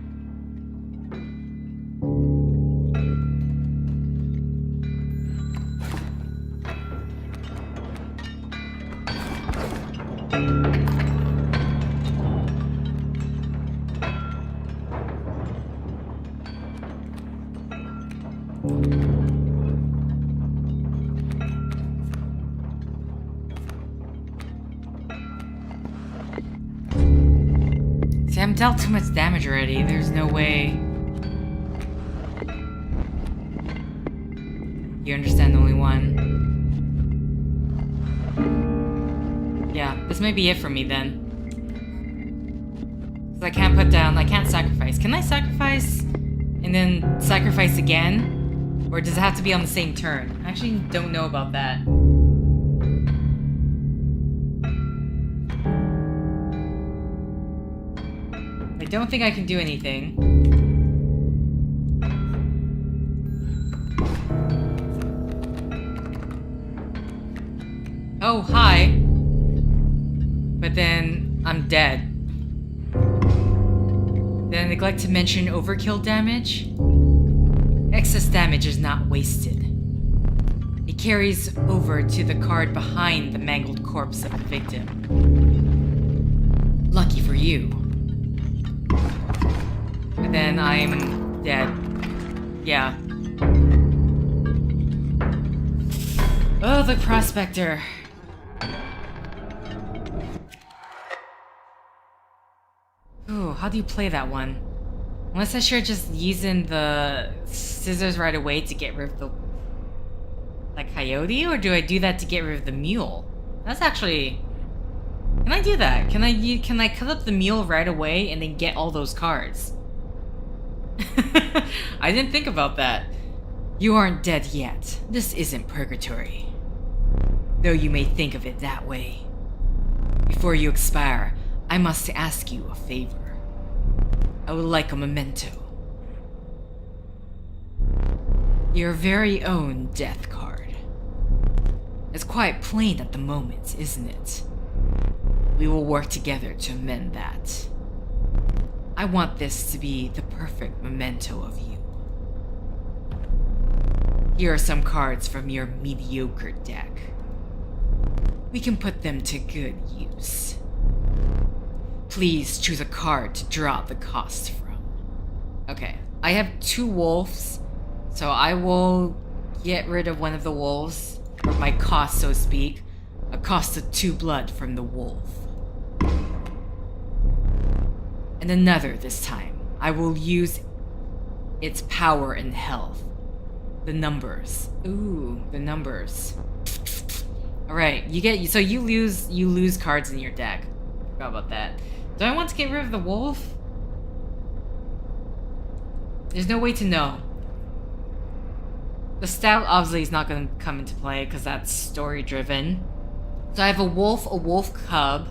See, I'm dealt too much damage already. There's no way. You understand only one. Yeah, this may be it for me then. Because I can't sacrifice. Can I sacrifice and then sacrifice again? Or does it have to be on the same turn? I actually don't know about that. I don't think I can do anything. Oh, hi. But then I'm dead. Did I neglect to mention overkill damage? Excess damage is not wasted. It carries over to the card behind the mangled corpse of the victim. Lucky for you. But then I'm dead. Yeah. Oh, the prospector. Ooh, how do you play that one? Unless I should just using the scissors right away to get rid of the coyote, or do I do that to get rid of the mule? That's actually... Can I do that? Can I cut up the mule right away and then get all those cards? I didn't think about that. You aren't dead yet. This isn't purgatory. Though you may think of it that way. Before you expire, I must ask you a favor. I would like a memento. Your very own death card. It's quite plain at the moment, isn't it? We will work together to amend that. I want this to be the perfect memento of you. Here are some cards from your mediocre deck. We can put them to good use. Please choose a card to draw the cost from. Okay, I have 2 wolves, so I will get rid of one of the wolves, or my cost, so to speak. A cost of 2 blood from the wolf. And another this time. I will use its power and health. The numbers. Ooh, the numbers. Alright, you lose cards in your deck. Forgot about that. Do I want to get rid of the wolf? There's no way to know. The stout obviously is not going to come into play because that's story driven. So I have a wolf cub.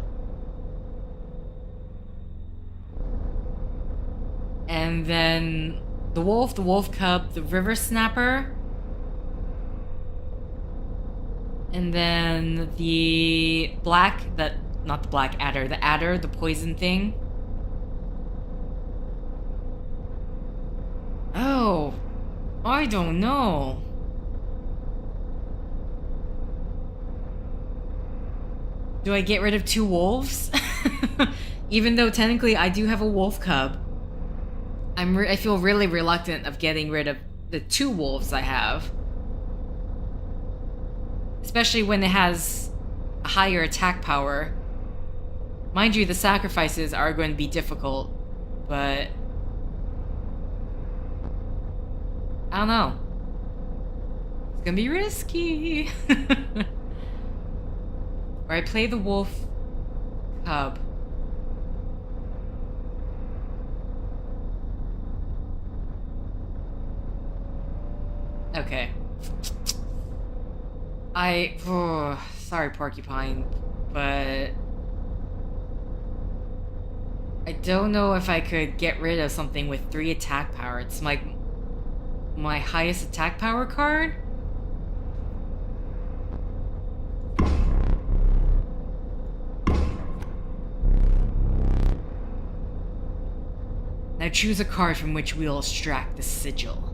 And then the wolf cub, the river snapper. And then the not the black adder, the adder, the poison thing. Oh, I don't know. Do I get rid of 2 wolves? Even though technically I do have a wolf cub. I feel really reluctant of getting rid of the 2 wolves I have. Especially when it has a higher attack power. Mind you, the sacrifices are going to be difficult, but I don't know. It's gonna be risky. Or I play the wolf cub. Okay. Sorry, Porcupine, but I don't know if I could get rid of something with 3 attack power. It's like my highest attack power card. Now choose a card from which we'll extract the sigil.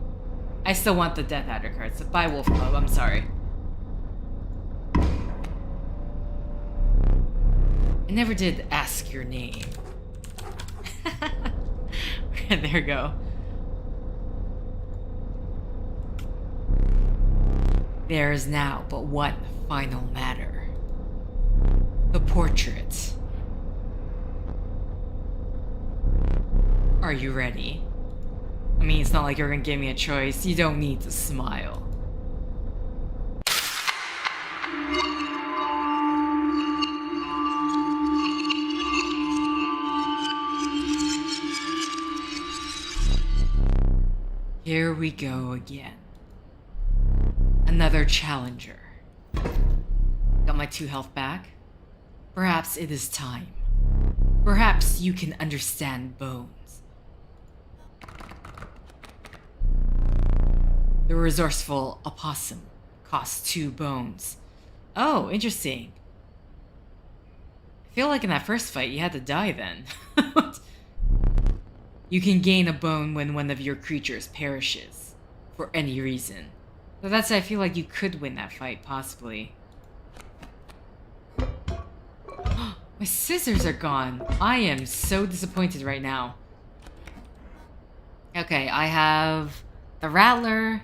I still want the Death Adder card, so buy Wolf Club, I'm sorry. I never did ask your name. There we go. There is now but one final matter. The portrait. Are you ready? I mean, it's not like you're gonna give me a choice. You don't need to smile. Here we go again. Another challenger. Got my 2 health back. Perhaps it is time. Perhaps you can understand bones. The resourceful opossum costs 2 bones. Oh, interesting. I feel like in that first fight you had to die then. You can gain a bone when one of your creatures perishes. For any reason. So that's, I feel like you could win that fight, possibly. My scissors are gone. I am so disappointed right now. Okay, I have the Rattler.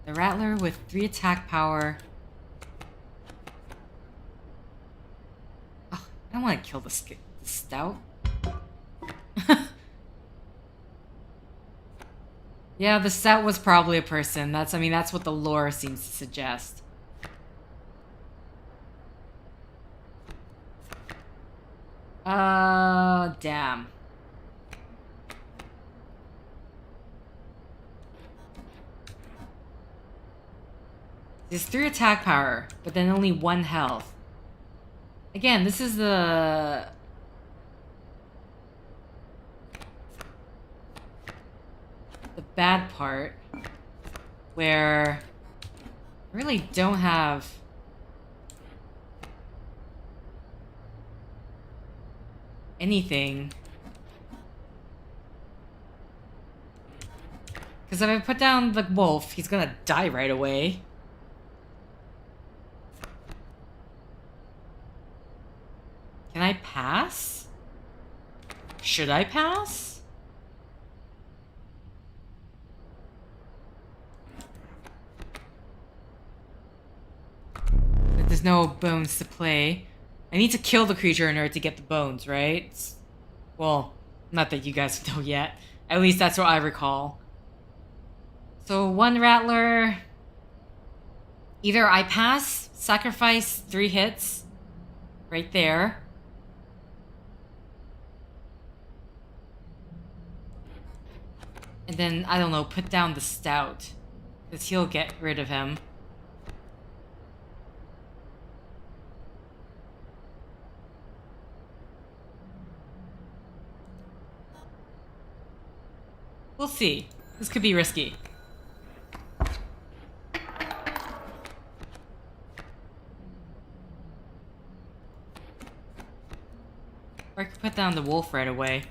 The Rattler with 3 attack power. Oh, I don't want to kill the Stout. Yeah, the Stout was probably a person. That's what the lore seems to suggest. Damn. There's 3 attack power, but then only 1 health. Again, this is the bad part, where I really don't have anything. Because if I put down the wolf, he's gonna die right away. Can I pass? Should I pass? There's no bones to play. I need to kill the creature in order to get the bones, right? Well, not that you guys know yet. At least that's what I recall. So 1 Rattler. Either I pass, sacrifice 3 hits. Right there. And then, I don't know, put down the Stout. Because he'll get rid of him. We'll see. This could be risky. Or I could put down the wolf right away.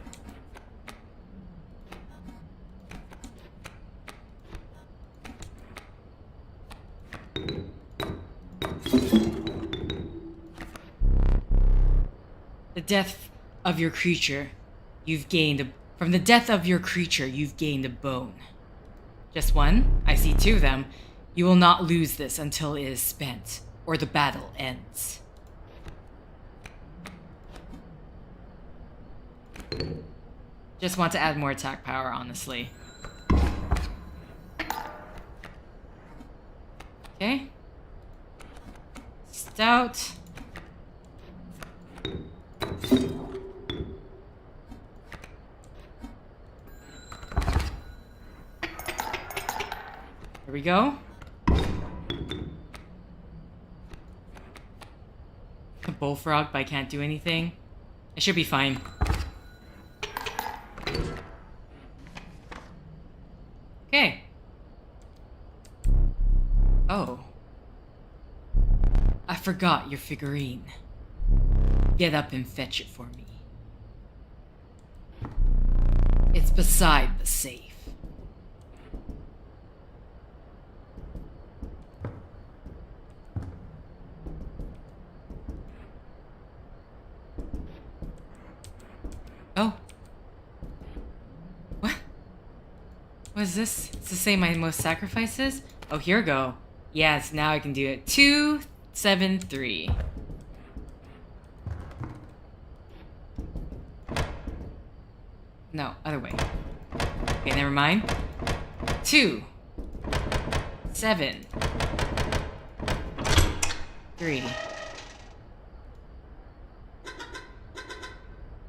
The death of your creature, you've gained a... From the death of your creature, you've gained a bone. Just one? I see two of them. You will not lose this until it is spent, or the battle ends. Just want to add more attack power, honestly. Okay. Stout. Here we go. A bullfrog, but I can't do anything. I should be fine. Okay. Oh. I forgot your figurine. Get up and fetch it for me. It's beside the safe. Oh. What? What is this? It's the same my most sacrifices? Oh, here we go. Yes, now I can do it. 2, 7, 3. No, other way. Okay, never mind. 2, 7, 3.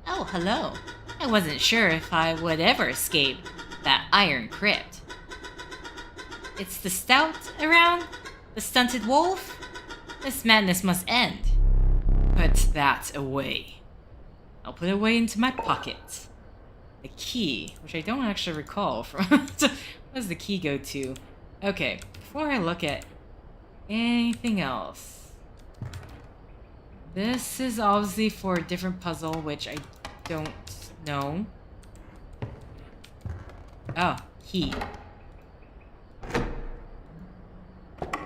Oh, hello. I wasn't sure if I would ever escape that iron crypt. It's the stout around? The stunted wolf? This madness must end. Put that away. I'll put it away into my pocket. The key, which I don't actually recall from... Where does the key go to? Okay, before I look at anything else... This is obviously for a different puzzle, which I don't know. Oh, key.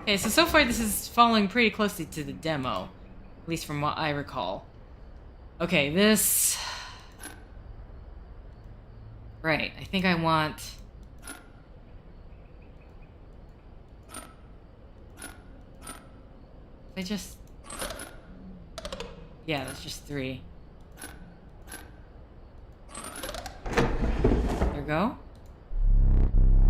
Okay, so far this is following pretty closely to the demo. At least from what I recall. Okay, this... Right, I think I want... I just... Yeah, that's just 3. There we go.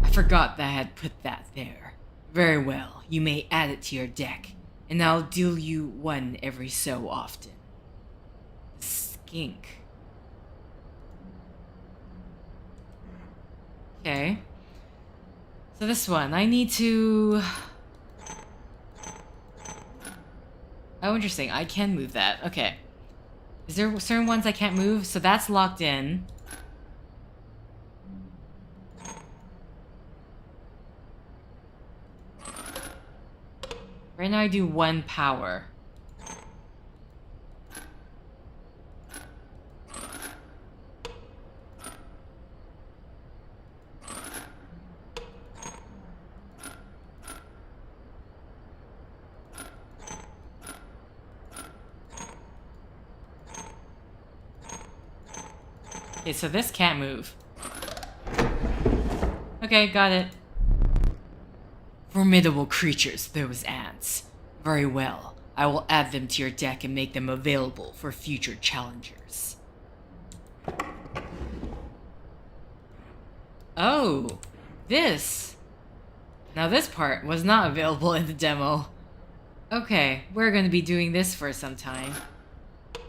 I forgot that I had put that there. Very well, you may add it to your deck, and I'll deal you one every so often. Skink. Okay. So this one, I need to... Oh, interesting. I can move that. Okay. Is there certain ones I can't move? So that's locked in. Right now I do 1 power. Okay, so this can't move. Okay, got it. Formidable creatures, those ants. Very well. I will add them to your deck and make them available for future challengers. Oh, this. Now this part was not available in the demo. Okay, we're going to be doing this for some time.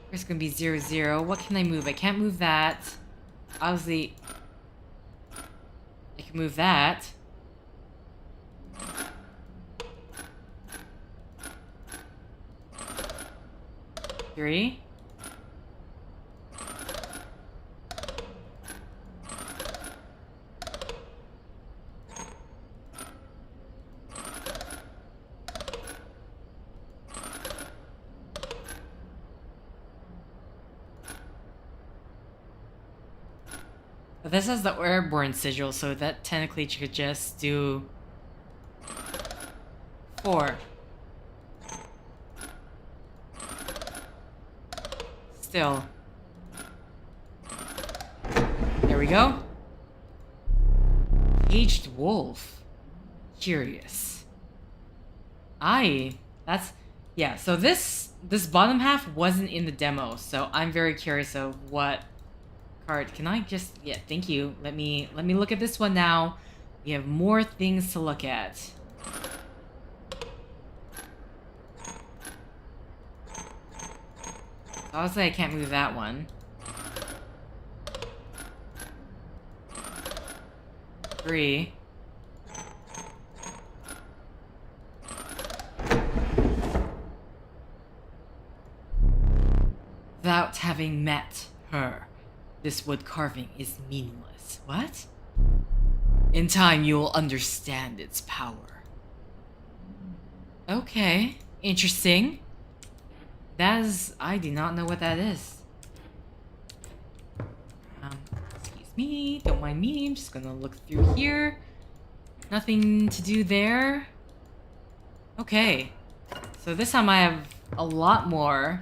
There's going to be 0, 0. What can I move? I can't move that. Obviously, I can move that. 3. But this has the airborne sigil, so that technically could just do 4. Still. There we go. Caged wolf. Curious. Yeah, so this bottom half wasn't in the demo, so I'm very curious of what card. Can I just, yeah, thank you. Let me look at this one now. We have more things to look at. Obviously I can't move that one. 3. Without having met her, this wood carving is meaningless. What? In time, you will understand its power. Okay, interesting. I do not know what that is. Excuse me, don't mind me, I'm just gonna look through here. Nothing to do there. Okay, so this time I have a lot more.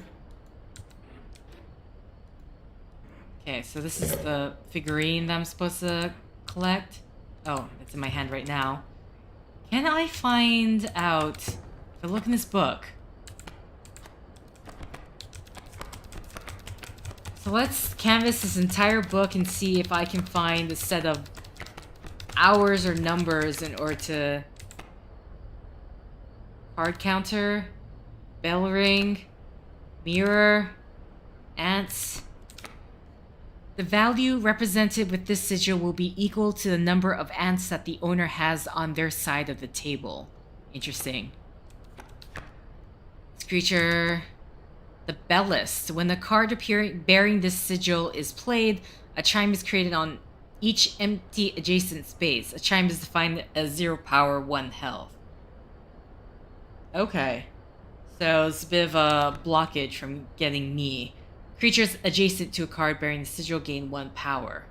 Okay, so this is the figurine that I'm supposed to collect. Oh, it's in my hand right now. Can I find out, if I look in this book. So let's canvas this entire book and see if I can find a set of hours or numbers in order to... Card counter, bell ring, mirror, ants. The value represented with this sigil will be equal to the number of ants that the owner has on their side of the table. Interesting. This creature... The bellist. When the card bearing this sigil is played, a chime is created on each empty adjacent space. A chime is defined as 0 power, 1 health. Okay. So it's a bit of a blockage from getting me. Creatures adjacent to a card bearing the sigil gain 1 power.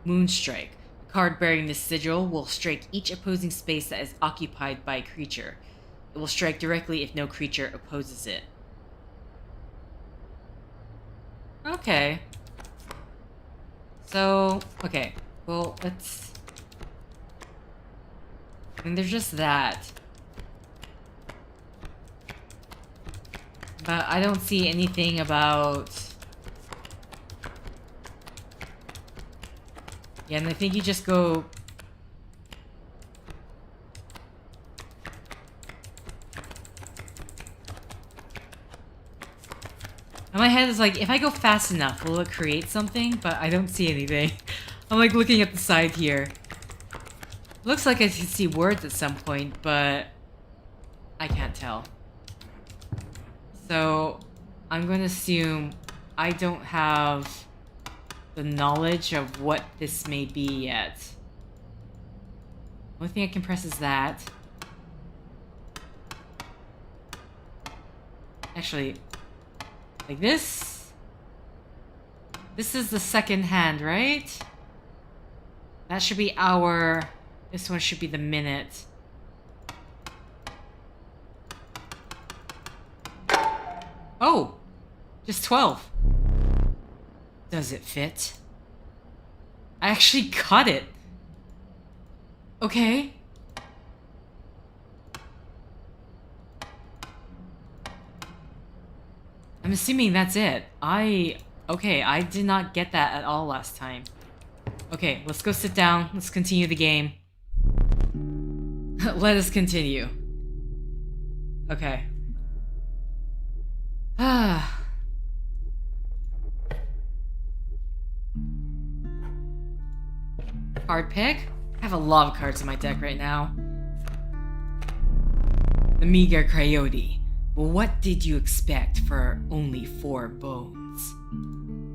Moonstrike. A card bearing this sigil will strike each opposing space that is occupied by a creature. It will strike directly if no creature opposes it. Okay. So, okay. Well, let's... I mean, there's just that. But I don't see anything about... Yeah, and I think you just go... And my head is like, if I go fast enough, will it create something? But I don't see anything. I'm like looking at the side here. Looks like I can see words at some point, but I can't tell. So I'm going to assume I don't have the knowledge of what this may be yet. Only thing I can press is that. Actually, like this? This is the second hand, right? That should be hour. This one should be the minute. Oh! Just 12. Does it fit? I actually cut it. Okay. I'm assuming that's it. Okay, I did not get that at all last time. Okay, let's go sit down. Let's continue the game. Let us continue. Okay. Card pick? I have a lot of cards in my deck right now. The meager coyote. Well, what did you expect for only 4 bones?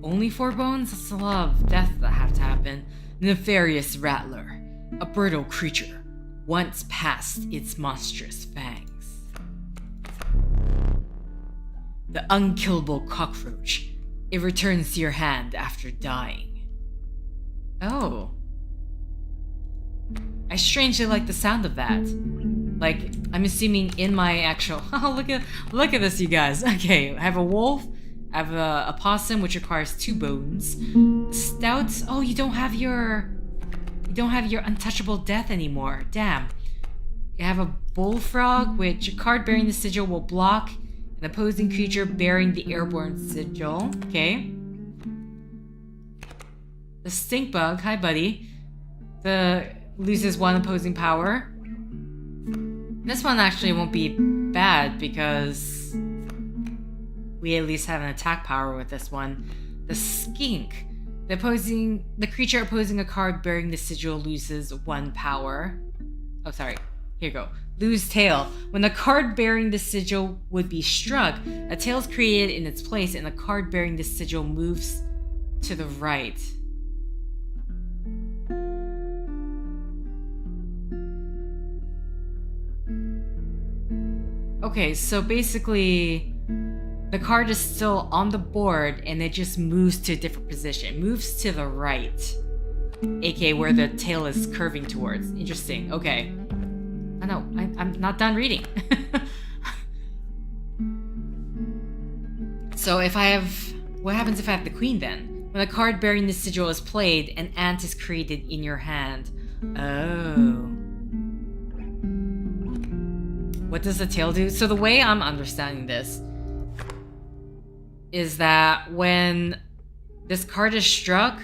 Only 4 bones? That's a lot of death that have to happen. Nefarious Rattler, a brittle creature, once past its monstrous fangs. The unkillable cockroach. It returns to your hand after dying. Oh. I strangely like the sound of that. Like, I'm assuming in my actual... Oh, look at this, you guys. Okay, I have a wolf. I have a possum, which requires 2 bones. Stouts. Oh, you don't have your untouchable death anymore. Damn. You have a bullfrog, which a card bearing the sigil will block an opposing creature bearing the airborne sigil. Okay. The stink bug. Hi, buddy. Loses 1 opposing power. This one actually won't be bad because we at least have an attack power with this one. The skink. The creature opposing a card bearing the sigil loses 1 power. Oh, sorry. Here you go. Lose tail. When the card bearing the sigil would be struck, a tail is created in its place and the card bearing the sigil moves to the right. Okay, so basically, the card is still on the board and it just moves to a different position. It moves to the right, aka where the tail is curving towards. Interesting. Okay. I know, I'm not done reading. So what happens if I have the queen then? When a card bearing the sigil is played, an ant is created in your hand. Oh. What does the tail do? So the way I'm understanding this is that when this card is struck,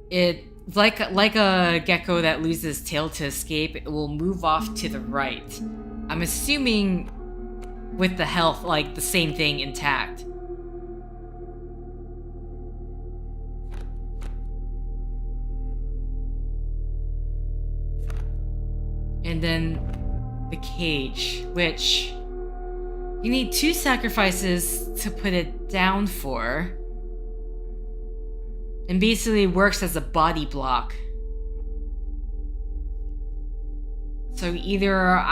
it's like a gecko that loses tail to escape, it will move off to the right. I'm assuming with the health, like the same thing intact. And then the cage, which you need 2 sacrifices to put it down for. And basically works as a body block. So either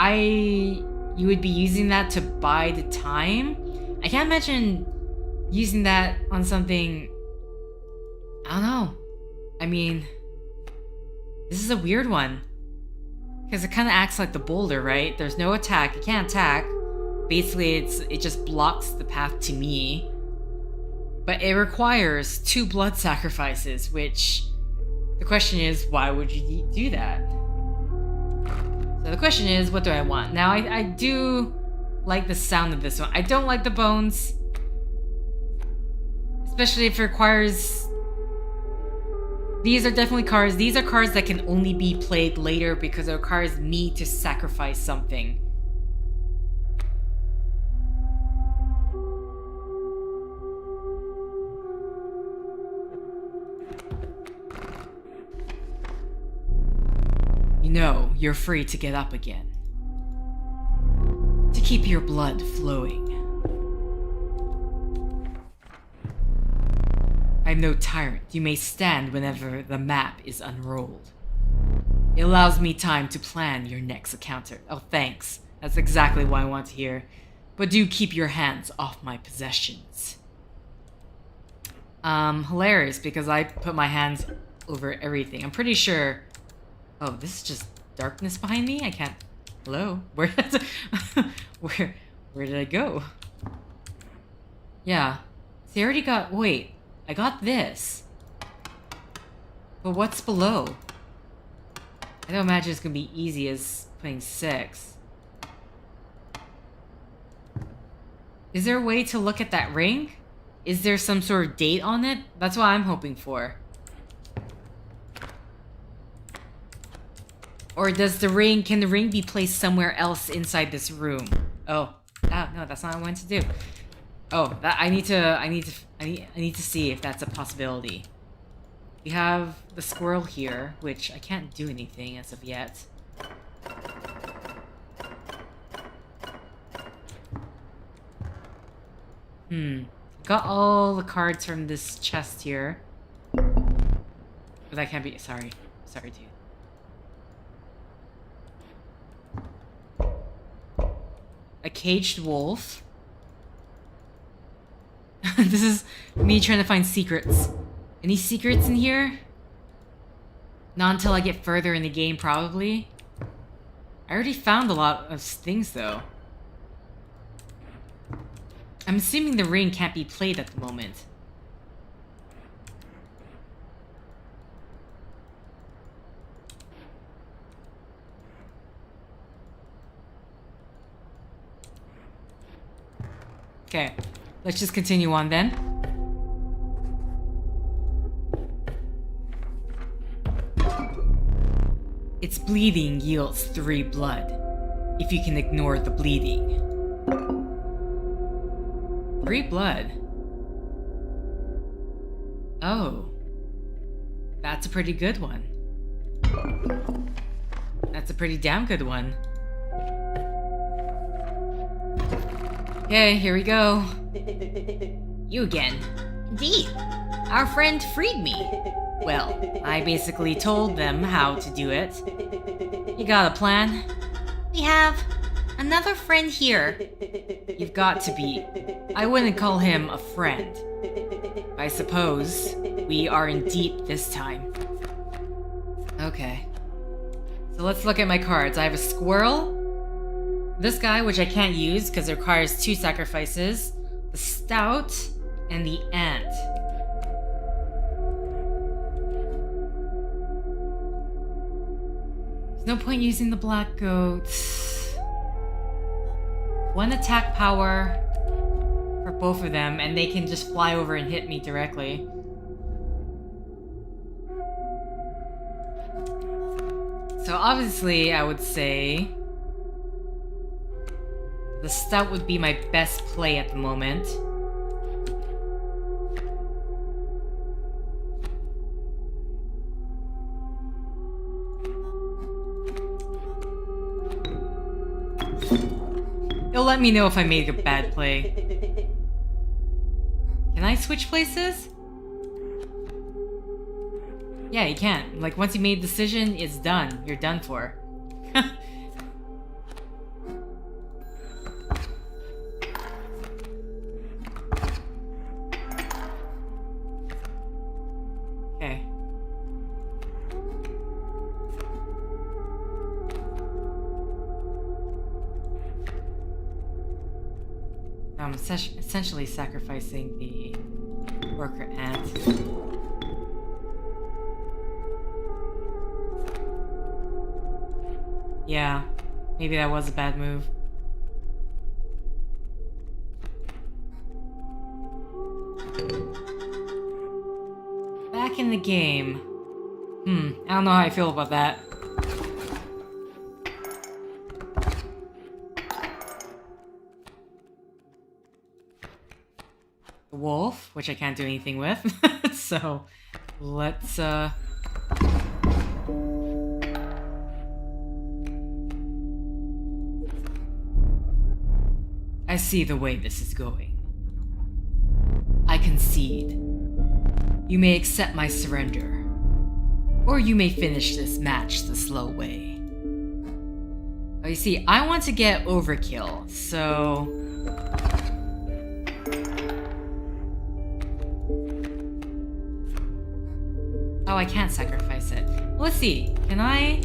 you would be using that to buy the time. I can't imagine using that on something, I don't know. I mean, this is a weird one. Because it kind of acts like the boulder, right? There's no attack, it can't attack. Basically, it just blocks the path to me. But it requires 2 blood sacrifices, which the question is, why would you do that? So the question is, what do I want? Now, I do like the sound of this one. I don't like the bones. Especially if it requires... These are definitely cards. These are cards that can only be played later because it requires me to sacrifice something. You know, you're free to get up again. To keep your blood flowing. I'm no tyrant. You may stand whenever the map is unrolled. It allows me time to plan your next encounter. Oh, thanks. That's exactly what I want to hear. But do keep your hands off my possessions. Hilarious, because I put my hands over everything. I'm pretty sure... Oh, this is just darkness behind me? I can't... Hello? Where did I go? Yeah. See, I already got... Wait. I got this. But what's below? I don't imagine it's gonna be easy as putting 6. Is there a way to look at that ring? Is there some sort of date on it? That's what I'm hoping for. Or does the ring, can the ring be placed somewhere else inside this room? Oh, no, that's not what I wanted to do. Oh, that I need to see if that's a possibility. We have the squirrel here, which I can't do anything as of yet. Got all the cards from this chest here. But that can't be... Sorry. Sorry, dude. A caged wolf. This is me trying to find secrets. Any secrets in here? Not until I get further in the game, probably. I already found a lot of things, though. I'm assuming the ring can't be played at the moment. Okay, let's just continue on then. Its bleeding yields 3 blood, if you can ignore the bleeding. 3 blood? Oh. That's a pretty good one. That's a pretty damn good one. Okay, here we go. You again. Indeed. Our friend freed me. Well, I basically told them how to do it. You got a plan? We have another friend here. You've got to be. I wouldn't call him a friend. I suppose we are in deep this time. Okay. So let's look at my cards. I have a squirrel. This guy, which I can't use because it requires 2 sacrifices. The stout and the ant. There's no point using the black goat. 1 attack power for both of them, and they can just fly over and hit me directly. So obviously, I would say the stout would be my best play at the moment. It'll let me know if I made a bad play. Can I switch places? Yeah, you can. Like, once you made a decision, it's done. You're done for. Okay. I'm essentially sacrificing the worker ant. Yeah, maybe that was a bad move. Back in the game. I don't know how I feel about that. The wolf, which I can't do anything with. So, let's, I see the way this is going. I concede. You may accept my surrender, or you may finish this match the slow way. Oh, you see, I want to get overkill, so... Oh, I can't sacrifice it. Well, let's see, can I...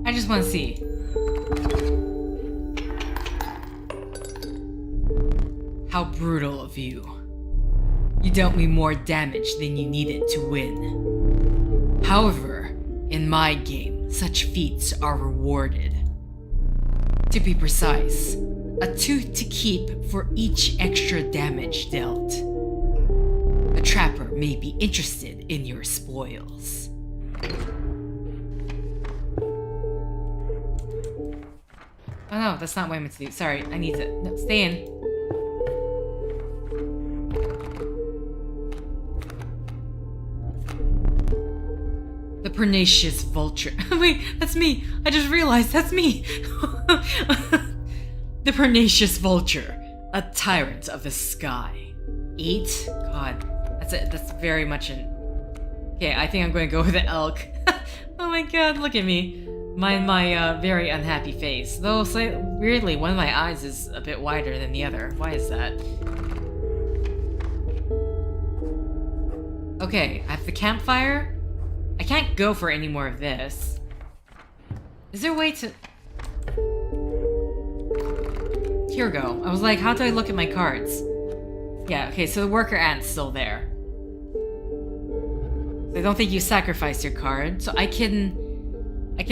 I just want to see. How brutal of you. You dealt me more damage than you needed to win. However, in my game, such feats are rewarded. To be precise, a tooth to keep for each extra damage dealt. A trapper may be interested in your spoils. Oh no, that's not what I meant to do. Sorry, I need to... No, stay in. The pernicious vulture. Wait, that's me. I just realized that's me. The pernicious vulture, a tyrant of the sky. Eat? God, that's very much an... Okay, I think I'm going to go with the elk. Oh my god, look at me. My very unhappy face. Though, weirdly, one of my eyes is a bit wider than the other. Why is that? Okay, I have the campfire. I can't go for any more of this. Is there a way to... Here we go. I was like, how do I look at my cards? Yeah, okay, so the worker ant's still there. I don't think you sacrificed your card, so I can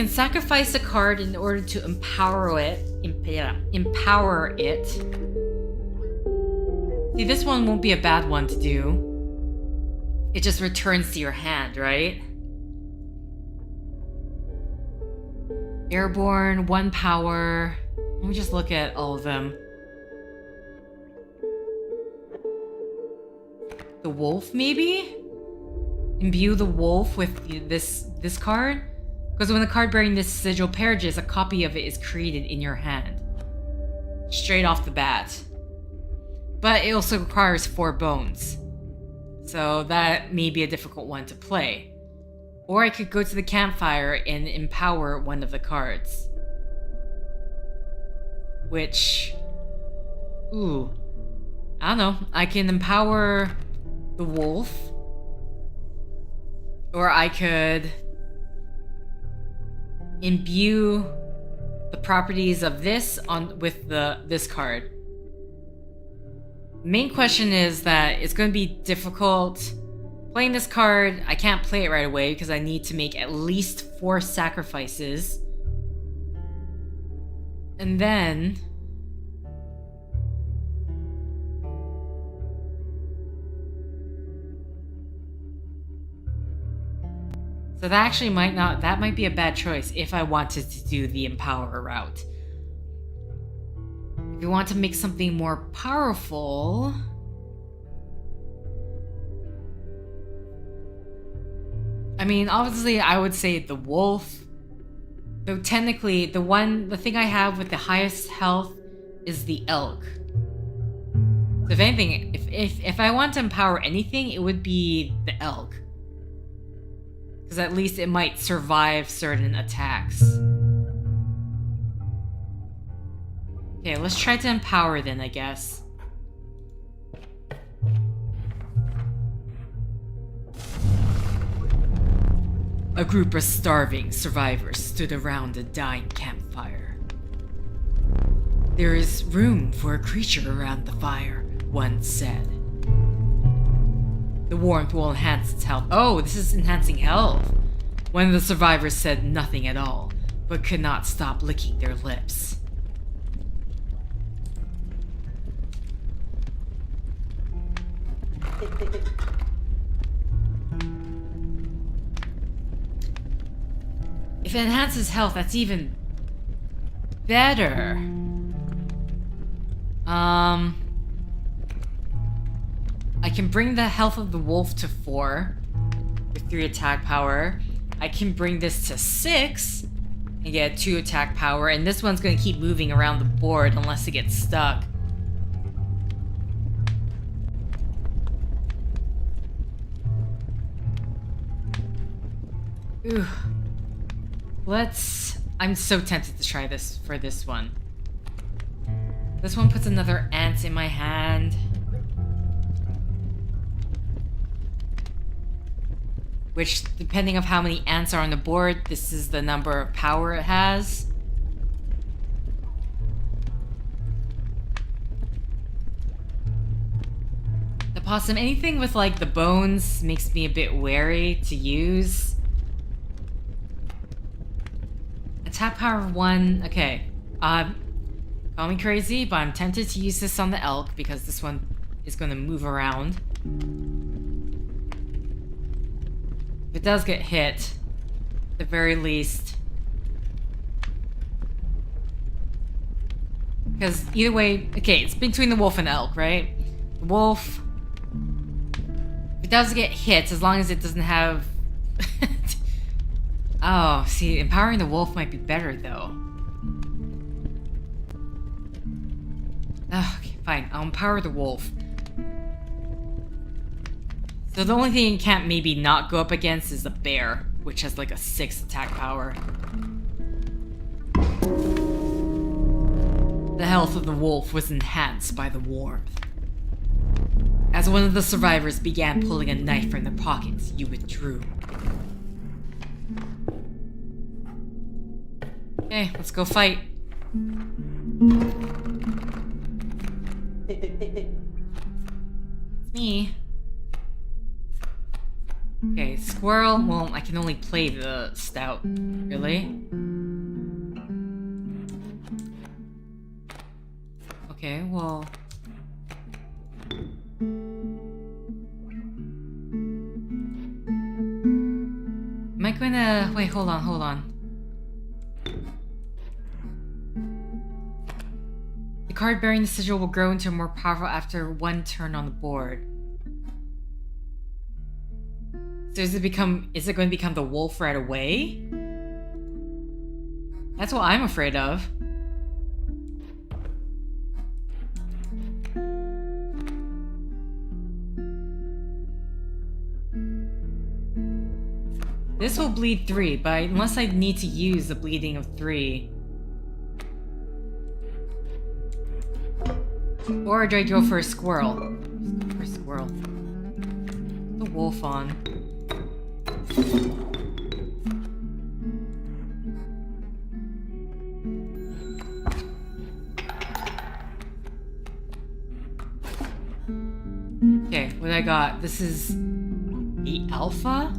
sacrifice a card in order to empower it. Empower it. See, this one won't be a bad one to do. It just returns to your hand, right? Airborne, 1 power. Let me just look at all of them. The wolf, maybe? Imbue the wolf with this card? Because when the card bearing this sigil perishes, a copy of it is created in your hand. Straight off the bat. But it also requires 4 bones. So that may be a difficult one to play. Or I could go to the campfire and empower one of the cards. Which... Ooh. I don't know. I can empower the wolf. Or I could imbue the properties of this with this card. Main question is that it's going to be difficult playing this card. I can't play it right away because I need to make at least 4 sacrifices. And then... So that actually might be a bad choice if I wanted to do the empower route. If you want to make something more powerful... I mean, obviously I would say the wolf. Though technically, the thing I have with the highest health is the elk. So if anything, if I want to empower anything, it would be the elk. Because at least it might survive certain attacks. Okay, let's try to empower then, I guess. A group of starving survivors stood around a dying campfire. There is room for a creature around the fire, one said. The warmth will enhance its health. Oh, this is enhancing health. One of the survivors said nothing at all, but could not stop licking their lips. If it enhances health, that's even better. I can bring the health of the wolf to 4 with 3 attack power. I can bring this to 6 and get 2 attack power, and this one's going to keep moving around the board unless it gets stuck. Ooh. I'm so tempted to try this for this one. This one puts another ant in my hand. Which, depending on how many ants are on the board, this is the number of power it has. The possum, anything with like the bones makes me a bit wary to use. Attack power of 1. Okay. Call me crazy, but I'm tempted to use this on the elk because this one is going to move around. If it does get hit, at the very least. Because either way, okay, it's between the wolf and elk, right? The wolf, if it does get hit, as long as it doesn't have Oh, see, empowering the wolf might be better, though. Oh, okay, fine. I'll empower the wolf. So the only thing it can't maybe not go up against is the bear, which has like a 6 attack power. The health of the wolf was enhanced by the warmth. As one of the survivors began pulling a knife from their pockets, you withdrew. Okay, let's go fight. It's me. Okay, squirrel. Well, I can only play the stout. Really? Okay, well... Am I gonna... Wait, hold on. The card bearing the sigil will grow into more powerful after one turn on the board. So is it going to become the wolf right away? That's what I'm afraid of. This will bleed 3, but unless I need to use the bleeding of 3. Or do I go for a squirrel? Just go for a squirrel. The wolf on. Okay, what I got? This is the alpha?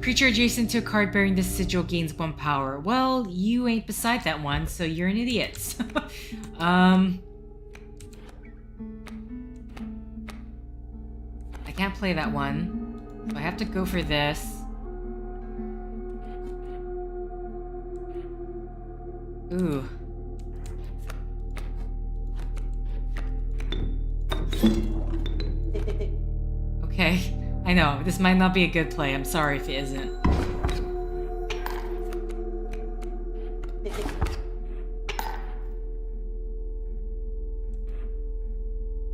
Creature adjacent to a card bearing this sigil gains 1 power. Well, you ain't beside that one, so you're an idiot. I can't play that one. So I have to go for this. Ooh. Okay. I know, this might not be a good play. I'm sorry if it isn't.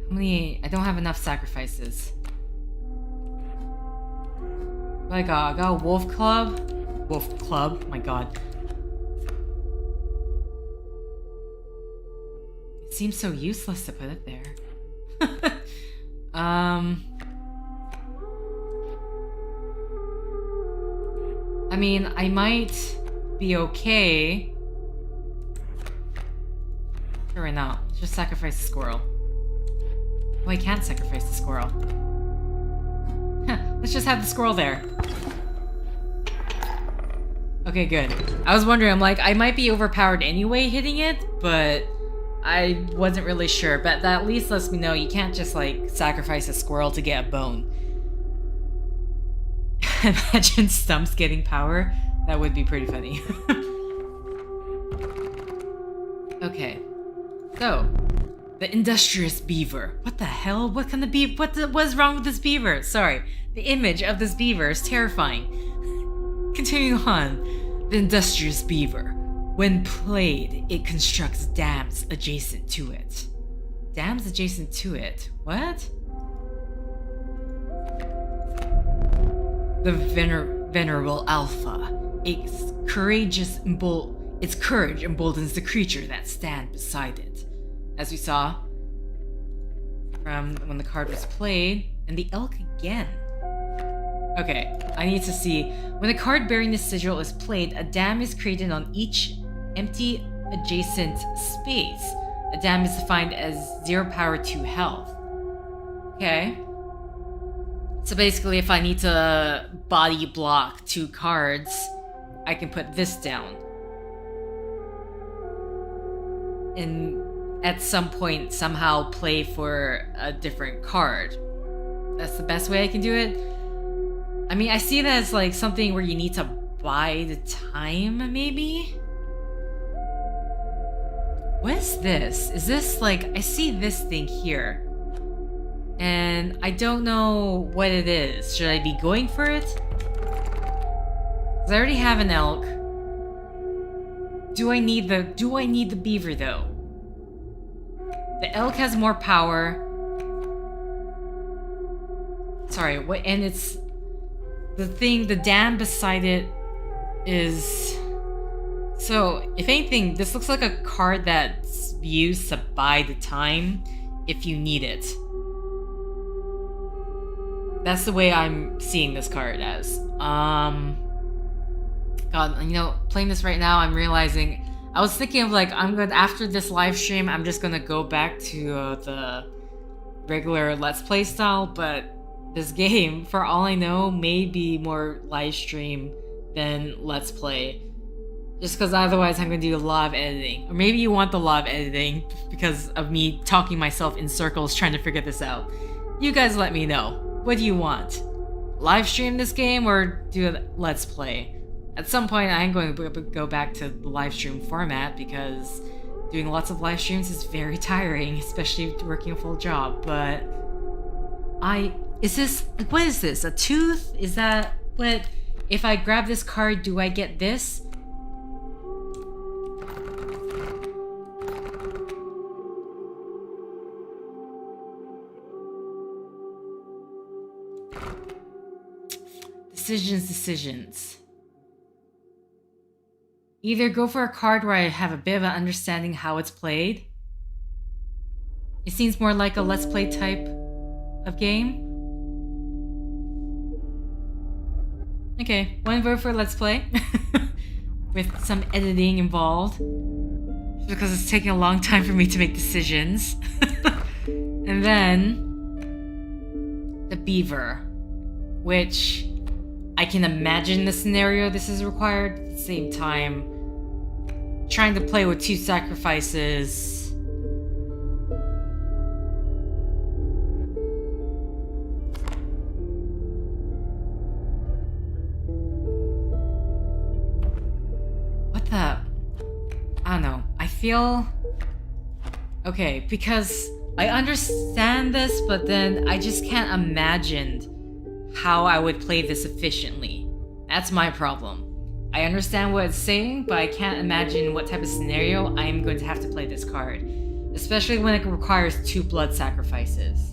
How many... I don't have enough sacrifices. What I got? I got a wolf club? Wolf club? My god. It seems so useless to put it there. I mean, I might be okay. Sure, why not? Let's just sacrifice the squirrel. Oh, I can't sacrifice the squirrel. Let's just have the squirrel there. Okay, good. I was wondering, I'm like, I might be overpowered anyway hitting it, but I wasn't really sure. But that at least lets me know you can't just, like, sacrifice a squirrel to get a bone. Imagine Stumps getting power. That would be pretty funny. Okay. So, the industrious beaver. What the hell? What kind of beaver? What's wrong with this beaver? Sorry. The image of this beaver is terrifying. Continuing on. The industrious beaver. When played, it constructs dams adjacent to it. Dams adjacent to it? What? The venerable alpha. Its courage emboldens the creature that stands beside it. As we saw from when the card was played, and the elk again. Okay, I need to see. When a card bearing this sigil is played, a dam is created on each empty adjacent space. A dam is defined as 0 power 2 health. Okay. So basically, if I need to body block 2 cards, I can put this down. And at some point, somehow play for a different card. That's the best way I can do it. I mean, I see that as like something where you need to buy the time, maybe? What is this? Is this like... I see this thing here. And I don't know what it is. Should I be going for it? Because I already have an elk. Do I need the beaver though? The elk has more power. Sorry, what? And it's the dam beside it is. So, if anything, this looks like a card that's used to buy the time if you need it. That's the way I'm seeing this card as. God, you know, playing this right now, I'm realizing I was thinking of like after this live stream, I'm just gonna go back to the regular Let's Play style, but this game, for all I know, may be more live stream than Let's Play. Just because otherwise I'm going to do a lot of editing. Or maybe you want the lot of editing because of me talking myself in circles trying to figure this out. You guys let me know. What do you want? Live stream this game or do a Let's Play? At some point I am going to go back to the live stream format because doing lots of live streams is very tiring, especially working a full job, but what is this? A tooth? Is that what? If I grab this card, do I get this? Decisions. Either go for a card where I have a bit of an understanding how it's played. It seems more like a Let's Play type of game. Okay, one vote for Let's Play. With some editing involved. Because it's taking a long time for me to make decisions. And then the beaver. Which I can imagine the scenario this is required. At the same time, trying to play with 2 sacrifices. What the? I don't know. I feel... Okay, because I understand this, but then I just can't imagine how I would play this efficiently. That's my problem. I understand what it's saying, but I can't imagine what type of scenario I'm going to have to play this card. Especially when it requires 2 blood sacrifices.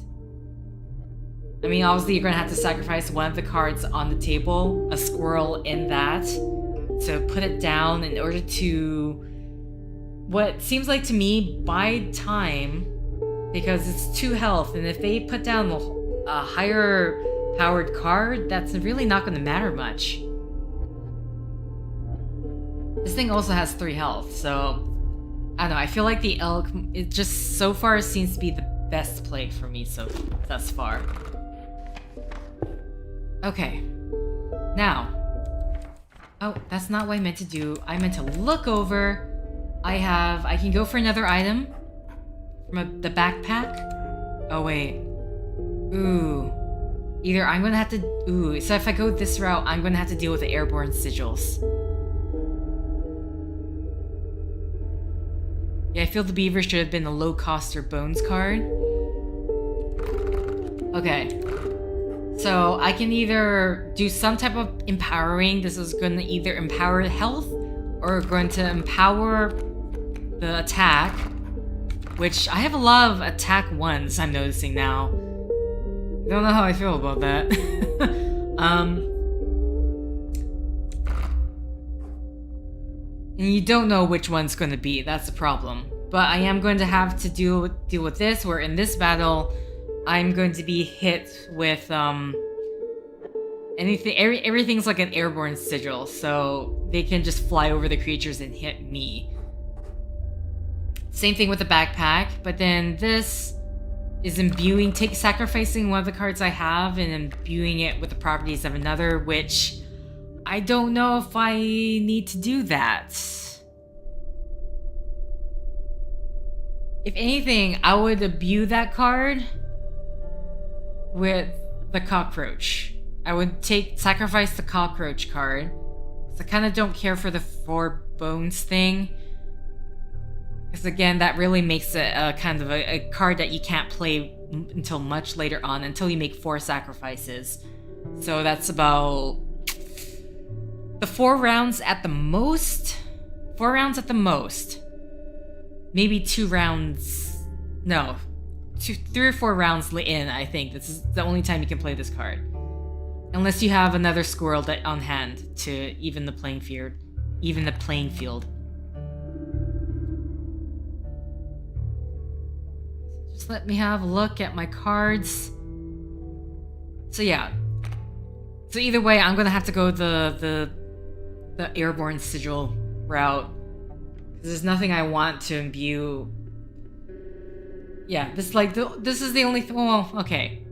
I mean, obviously you're going to have to sacrifice one of the cards on the table, a squirrel in that, to put it down in order to, what seems like to me, buy time, because it's 2 health, and if they put down a higher powered card, that's really not going to matter much. This thing also has 3 health, so I don't know, I feel like the elk, it just so far seems to be the best play for me thus far. Okay. Now. Oh, that's not what I meant to do. I meant to look over. I can go for another item from the backpack. Oh wait. Ooh. Either I'm gonna have to... Ooh, so if I go this route, I'm gonna have to deal with the airborne sigils. Yeah, I feel the beaver should have been a low-cost or bones card. Okay. So, I can either do some type of empowering. This is gonna either empower health, or going to empower the attack. Which, I have a lot of attack 1s, I'm noticing now. I don't know how I feel about that. And you don't know which one's going to be, that's the problem. But I am going to have to deal with this, where in this battle, I'm going to be hit with, everything's like an airborne sigil, so they can just fly over the creatures and hit me. Same thing with the backpack, but then this is sacrificing one of the cards I have and imbuing it with the properties of another, which I don't know if I need to do that. If anything, I would imbue that card with the cockroach. I would sacrifice the cockroach card. I kind of don't care for the 4 bones thing. Because again, that really makes it kind of a card that you can't play until much later on, until you make 4 sacrifices. So that's about the 4 rounds at the most. 4 rounds at the most. Maybe 2 rounds. No. 3 or 4 rounds in, I think. This is the only time you can play this card. Unless you have another squirrel on hand to even the playing field. Just let me have a look at my cards. So yeah. So either way, I'm gonna have to go the airborne sigil route. There's nothing I want to imbue. Yeah, this is the only well, okay.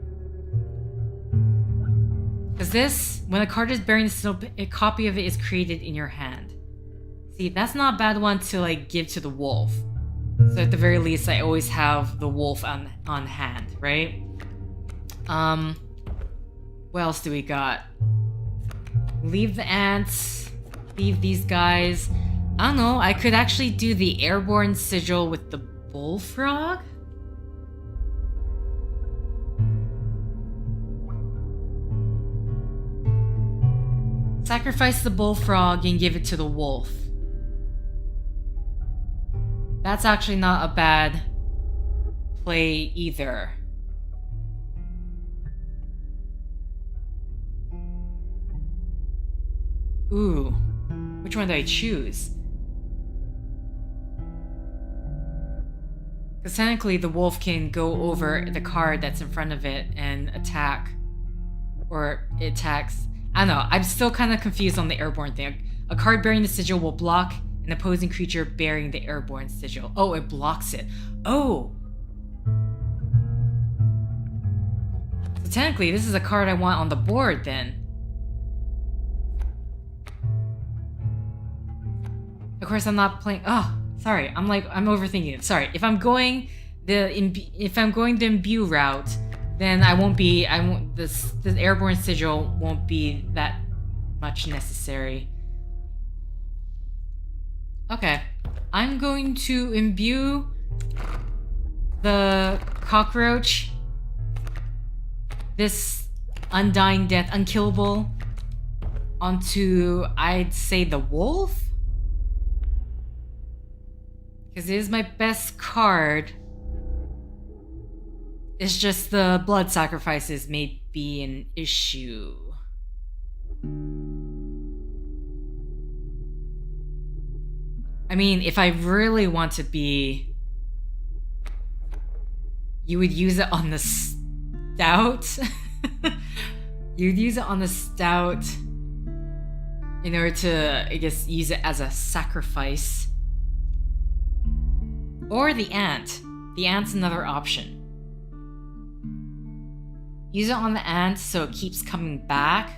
Because this, when a card is bearing the sigil, a copy of it is created in your hand. See, that's not a bad one to like give to the wolf. So at the very least, I always have the wolf on hand, right? What else do we got? Leave the ants. Leave these guys. I don't know, I could actually do the airborne sigil with the bullfrog? Sacrifice the bullfrog and give it to the wolf. That's actually not a bad play either. Ooh, which one do I choose? Because technically the wolf can go over the card that's in front of it and attack. Or it attacks. I don't know, I'm still kind of confused on the airborne thing. A card bearing the sigil will block an opposing creature bearing the airborne sigil. Oh, it blocks it. Oh! So technically, this is a card I want on the board then. Of course, I'm not playing. Oh, sorry. I'm overthinking it. Sorry. If I'm going the imbue route, then the airborne sigil won't be that much necessary. Okay. I'm going to imbue the cockroach, this undying death, unkillable, onto, I'd say, the wolf? Because it is my best card. It's just the blood sacrifices may be an issue. I mean, if I really want to be... You would use it on the stout? You'd use it on the stout in order to, I guess, use it as a sacrifice. Or the ant. The ant's another option. Use it on the ant so it keeps coming back.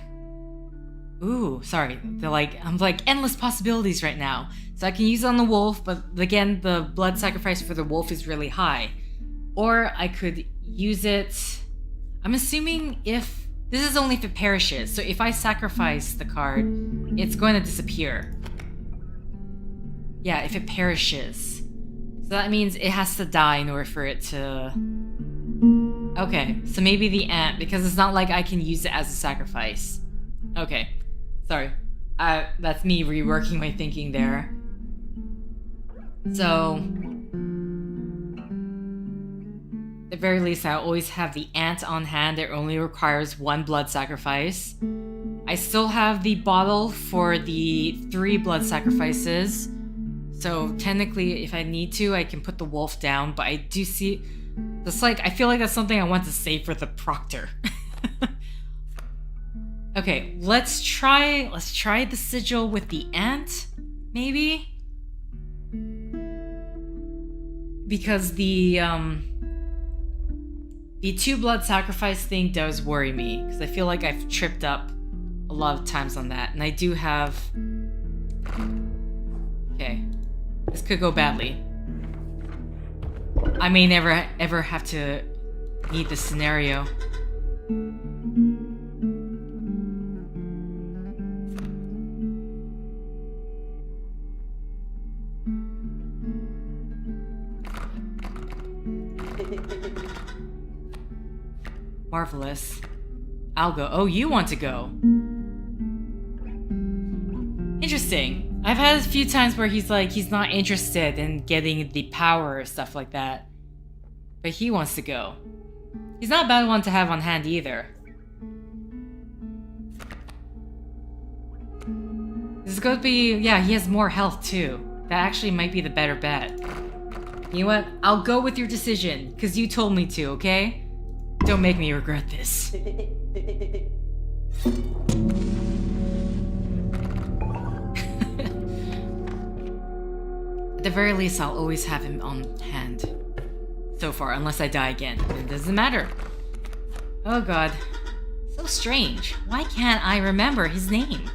Ooh, sorry. I'm like endless possibilities right now. So I can use it on the wolf, but again, the blood sacrifice for the wolf is really high. Or I could use it... I'm assuming if... This is only if it perishes. So if I sacrifice the card, it's going to disappear. Yeah, if it perishes. So that means it has to die in order for it to... Okay, so maybe the ant, because it's not like I can use it as a sacrifice. Okay, sorry. That's me reworking my thinking there. So... At the very least, I always have the ant on hand. It only requires 1 blood sacrifice. I still have the bottle for the 3 blood sacrifices. So technically, if I need to, I can put the wolf down. But I do see... That's like... I feel like that's something I want to save for the proctor. Okay, let's try the sigil with the ant, maybe? Because the 2 blood sacrifice thing does worry me, because I feel like I've tripped up a lot of times on that, and I do have... Okay, this could go badly. I may never ever have to need this scenario. Marvelous. I'll go. Oh, you want to go. Interesting. I've had a few times where he's like, he's not interested in getting the power or stuff like that. But he wants to go. He's not a bad one to have on hand either. This is going to be... yeah, he has more health too. That actually might be the better bet. You know what? I'll go with your decision, because you told me to, okay? Don't make me regret this. At the very least, I'll always have him on hand. So far, unless I die again. It doesn't matter. Oh god. So strange. Why can't I remember his name?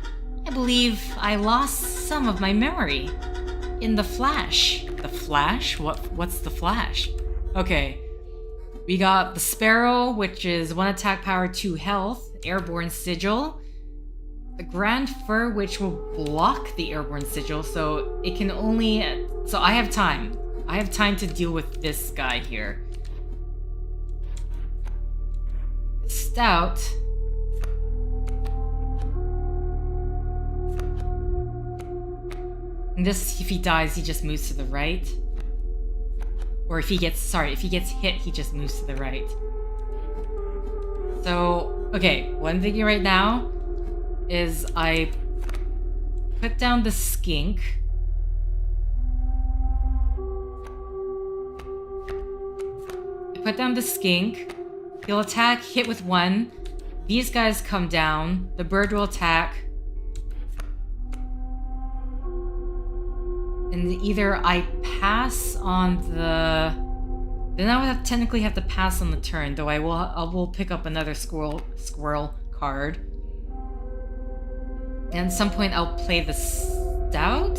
I believe I lost some of my memory. In the Flash. The Flash? What's the Flash? Okay. We got the Sparrow, which is 1 attack power, 2 health. Airborne Sigil. The Grand Fur, which will block the Airborne Sigil, so it can only... so I have time. I have time to deal with this guy here. Stout. And this, if he dies, he just moves to the right. Or if he gets, sorry, if he gets hit, he just moves to the right. So, okay, what I'm thinking right now is I put down the skink. Put down the skink. He'll attack, hit with 1. These guys come down. The bird will attack. And either I pass on the... then I would technically have to pass on the turn, though I will pick up another squirrel card. And at some point I'll play the Stout?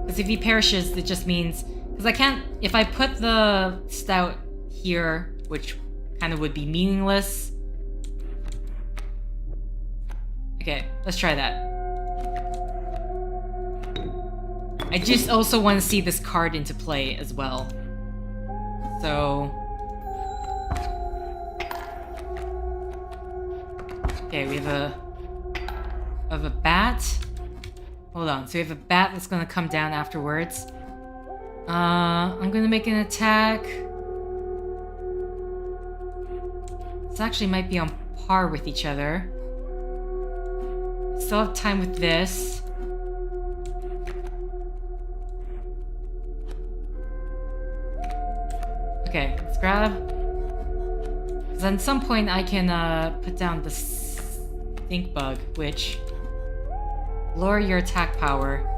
Because if he perishes, it just means... because I can't... if I put the Stout here, which kind of would be meaningless... okay, let's try that. I just also want to see this card into play as well. So... okay, we have a bat. Hold on, so we have a bat that's gonna come down afterwards. I'm gonna make an attack. This actually might be on par with each other. Still have time with this. Okay, let's grab. Because at some point I can put down the stink bug, which lower your attack power.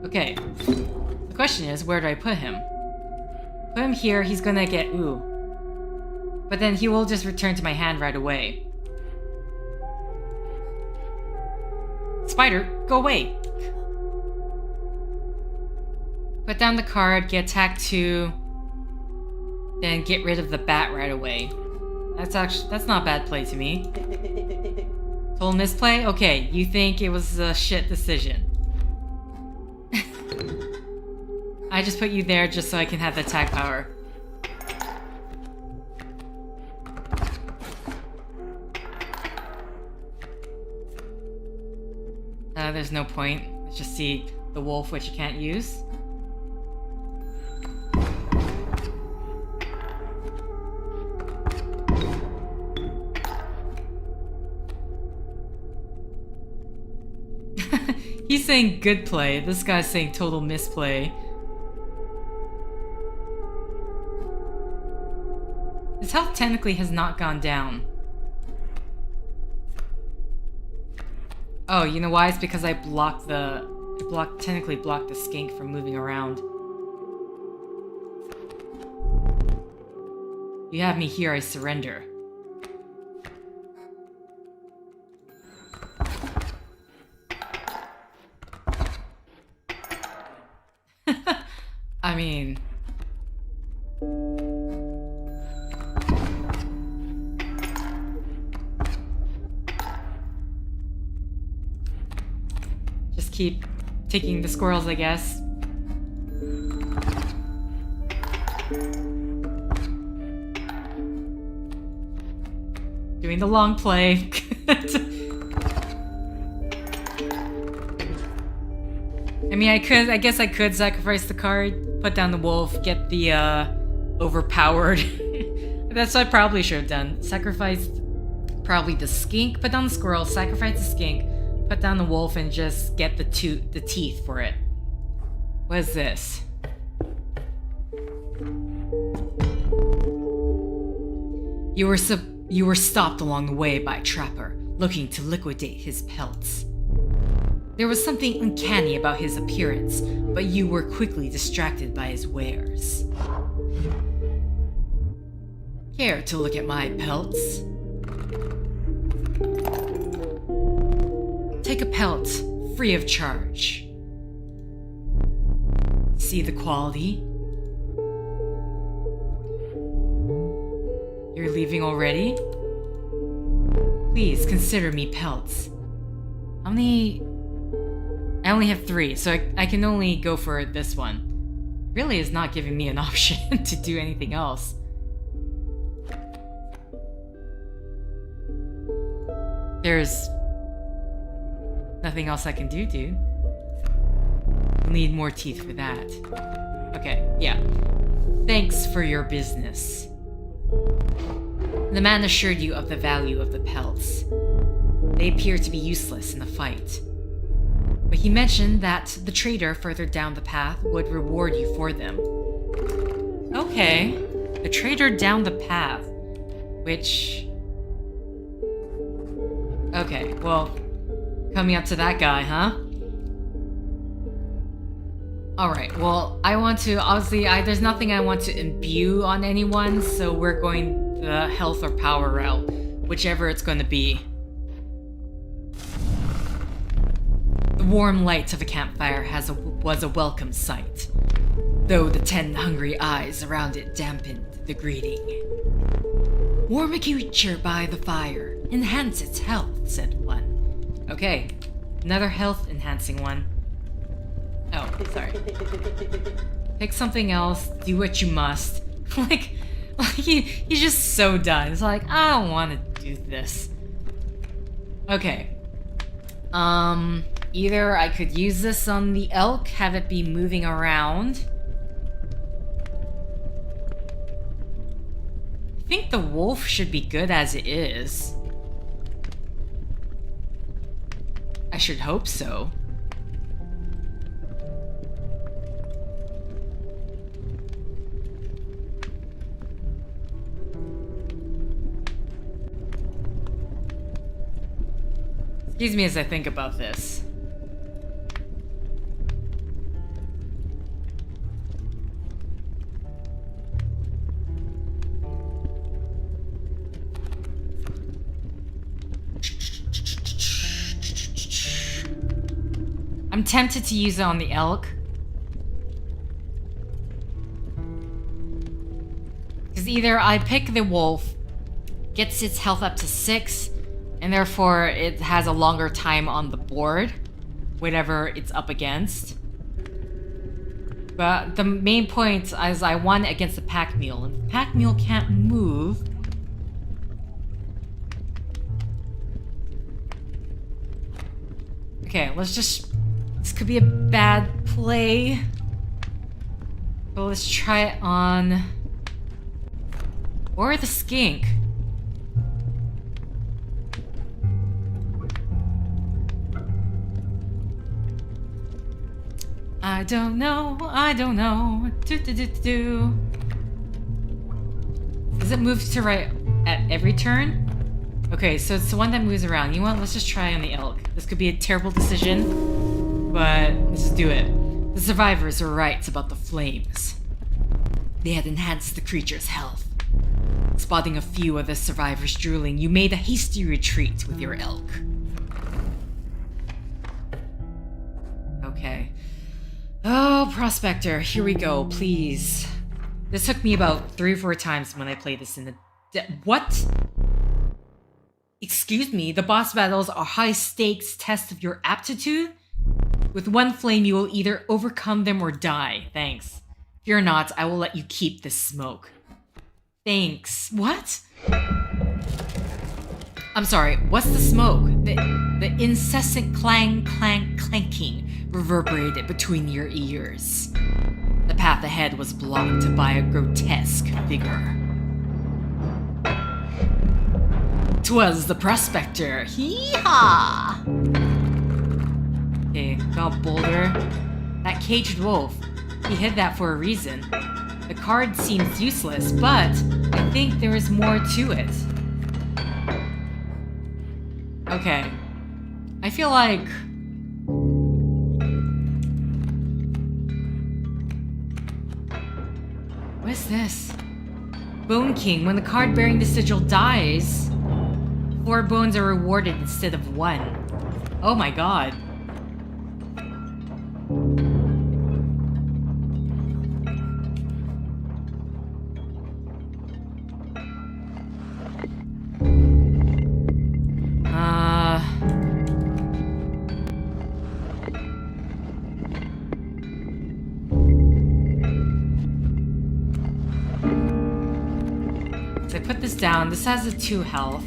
Okay, the question is, where do I put him? Put him here, he's gonna get ooh. But then he will just return to my hand right away. Spider, go away! Put down the card, get attack 2, then get rid of the bat right away. That's not a bad play to me. Total misplay? Okay, you think it was a shit decision. I just put you there just so I can have the attack power. There's no point. Let's just see the wolf, which you can't use. He's saying good play. This guy's saying total misplay. His health technically has not gone down. Oh, you know why? It's because I technically blocked the skink from moving around. You have me here, I surrender. I mean... just keep taking the squirrels, I guess. Doing the long play. I mean, I guess I could sacrifice the card, put down the wolf, get the, overpowered. That's what I probably should have done. Sacrificed probably the skink, put down the squirrel, sacrifice the skink, put down the wolf, and just get the teeth for it. What is this? You were stopped along the way by a trapper, looking to liquidate his pelts. There was something uncanny about his appearance, but you were quickly distracted by his wares. Care to look at my pelts? Take a pelt, free of charge. See the quality? You're leaving already? Please consider me pelts. How many? I only have 3, so I can only go for this one. Really is not giving me an option to do anything else. There's nothing else I can do, dude. You'll need more teeth for that. Okay, yeah. Thanks for your business. The man assured you of the value of the pelts. They appear to be useless in the fight. But he mentioned that the trader further down the path would reward you for them. Okay. The trader down the path. Which... Okay, well, coming up to that guy, huh? Alright, well, I want to, obviously, there's nothing I want to imbue on anyone, so we're going the health or power route, whichever it's going to be. The warm light of a campfire was a welcome sight, though the 10 hungry eyes around it dampened the greeting. Warm a creature by the fire, enhance its health, said one. Okay, another health enhancing one. Oh, sorry. Pick something else, do what you must. like he's just so done. It's like, I don't want to do this. Okay. Either I could use this on the elk, have it be moving around. I think the wolf should be good as it is. I should hope so. Excuse me as I think about this. I'm tempted to use it on the elk. Because either I pick the wolf, gets its health up to 6, and therefore it has a longer time on the board, whatever it's up against. But the main point is I won against the pack mule, and the pack mule can't move. Okay, let's just... This could be a bad play. But let's try it on... Or the skink. I don't know. Do. Does it move to right at every turn? Okay, so it's the one that moves around. You know what? Let's just try on the elk. This could be a terrible decision, but let's just do it. The survivors were right about the flames. They had enhanced the creature's health. Spotting a few of the survivors drooling, you made a hasty retreat with your elk. Okay. Oh, Prospector, here we go, please. This took me about 3 or 4 times when I played this in the... What? Excuse me, the boss battles are high-stakes test of your aptitude? With one flame, you will either overcome them or die. Thanks. Fear not, I will let you keep this smoke. Thanks. What? I'm sorry, what's the smoke? The incessant clang, clank, clanking reverberated between your ears. The path ahead was blocked by a grotesque figure. 'Twas the prospector. Hee-haw! Okay, got a boulder. That caged wolf. He hid that for a reason. The card seems useless, but I think there is more to it. Okay. I feel like... What is this? Bone King. When the card bearing the sigil dies, 4 bones are rewarded instead of 1. Oh my god. So I put this down. This has a 2 health.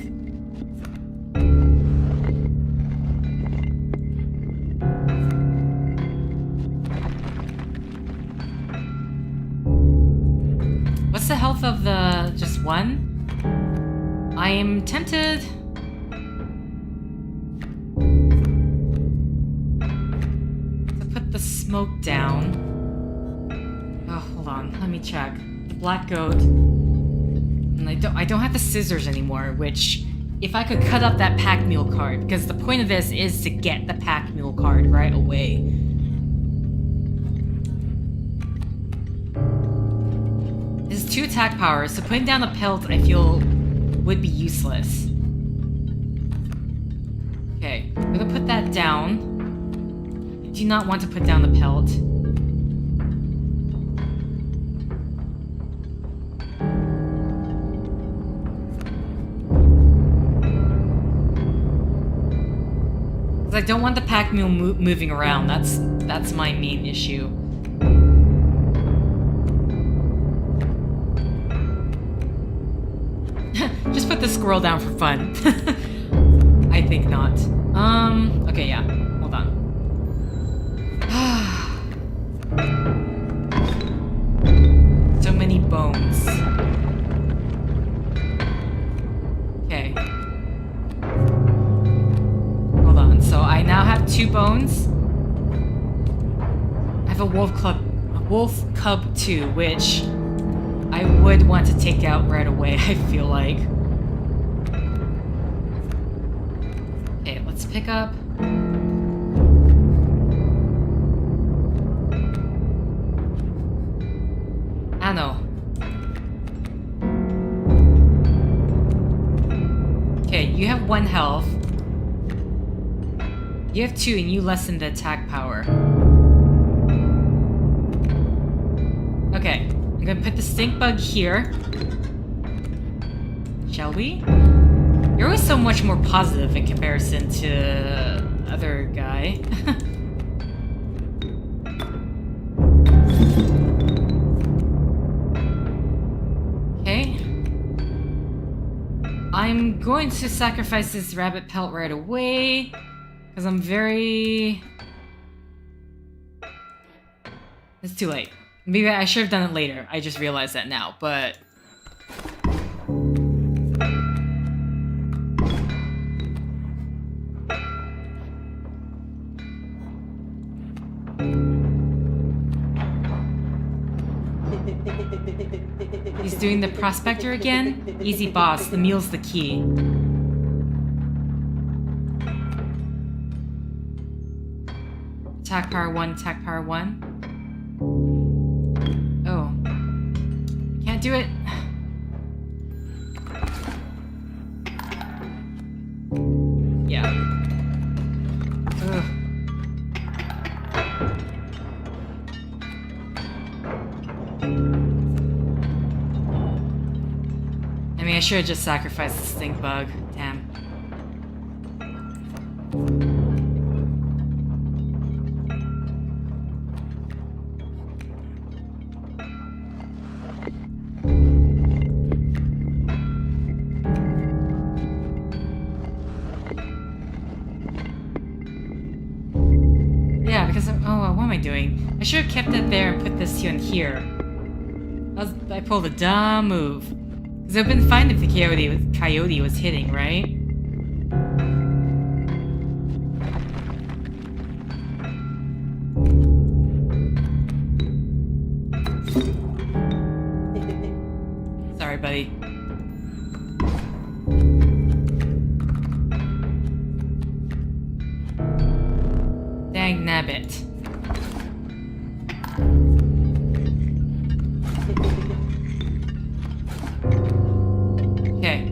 What's the health of the just 1? I am tempted. To put the smoke down. Oh, hold on. Let me check. The black goat. And I don't have the scissors anymore, which if I could cut up that pack mule card, because the point of this is to get the pack mule card right away. This is 2 attack powers, so putting down a pelt I feel would be useless. Okay, I'm gonna put that down. I do not want to put down the pelt. I don't want the pack mule moving around. That's my main issue. Just put the squirrel down for fun. I think not. Okay, yeah. Hold on. So many bones. Okay. So I now have 2 bones. I have a wolf cub too, which I would want to take out right away, I feel like. Okay, let's pick up. Anno. Okay, you have 1 health. You have 2 and you lessen the attack power. Okay, I'm gonna put the stink bug here. Shall we? You're always so much more positive in comparison to other guy. Okay. I'm going to sacrifice this rabbit pelt right away. Because I'm very... It's too late. Maybe I should have done it later. I just realized that now, but... He's doing the prospector again? Easy boss, the meal's the key. Attack power 1, attack power 1. Oh. Can't do it. Yeah. Ugh. I mean, I should have just sacrificed the stink bug. Damn. I doing? I should have kept it there and put this in here. I pulled a dumb move. Because it would have been fine if the coyote was hitting, right? Sorry, buddy. Dang nabbit. Okay.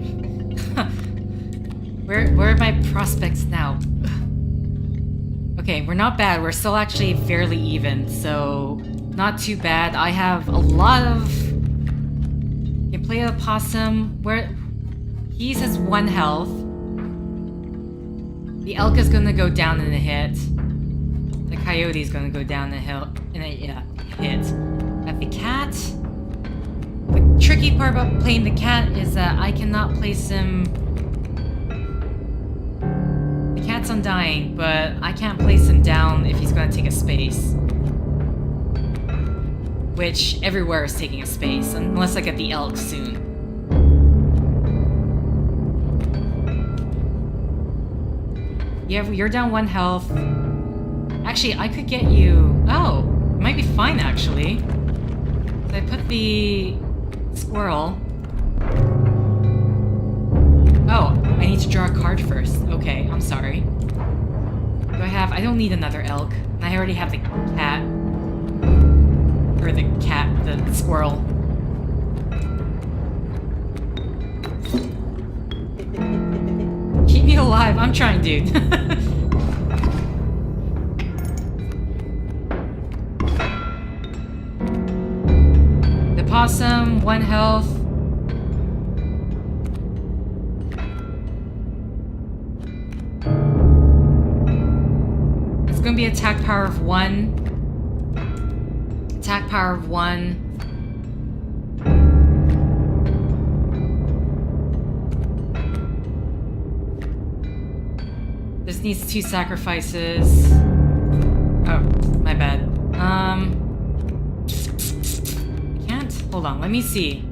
Where are my prospects now? Okay, we're not bad. We're still actually fairly even, so not too bad. I have a lot of... Can play a possum. Where he has 1 health. The elk is gonna go down in a hit. The coyote is gonna go down in a hit. At the cat. The tricky part about playing the cat is that I cannot place him. The cat's undying, but I can't place him down if he's gonna take a space. Which everywhere is taking a space, unless I get the elk soon. Yeah, you're down 1 health. Actually, I could get you... Oh, it might be fine, actually. I put the squirrel... Oh, I need to draw a card first. Okay, I'm sorry. Do I have... I don't need another elk. And I already have the cat. Or the squirrel. Keep me alive, I'm trying, dude. The possum, 1 health. It's gonna be attack power of 1. Attack power of 1. This needs 2 sacrifices. Oh, my bad. I can't? Hold on, let me see.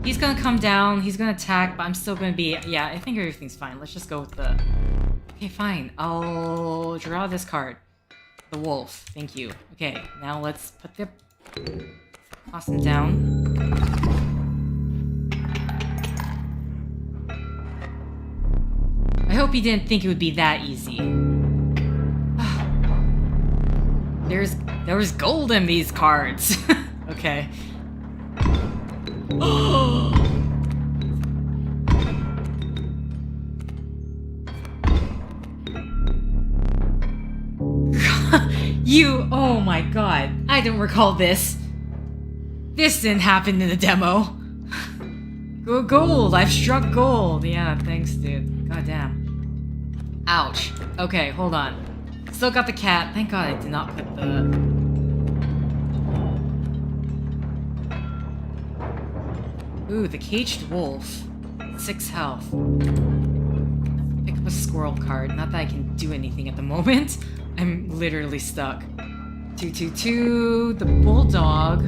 He's gonna come down, he's gonna attack, but I'm still gonna be... Yeah, I think everything's fine. Let's just go with the... Okay, fine. I'll draw this card. The wolf. Thank you. Okay, now let's put the... Toss him down. I hope you didn't think it would be that easy. There's gold in these cards. Okay. Oh my god. I don't recall this. This didn't happen in the demo. Gold, I've struck gold. Yeah, thanks, dude. God damn. Ouch. Okay, hold on. Still got the cat. Thank god I did not put the... Ooh, the caged wolf. 6 health. Pick up a squirrel card. Not that I can do anything at the moment. I'm literally stuck. 2/2/2. The bulldog.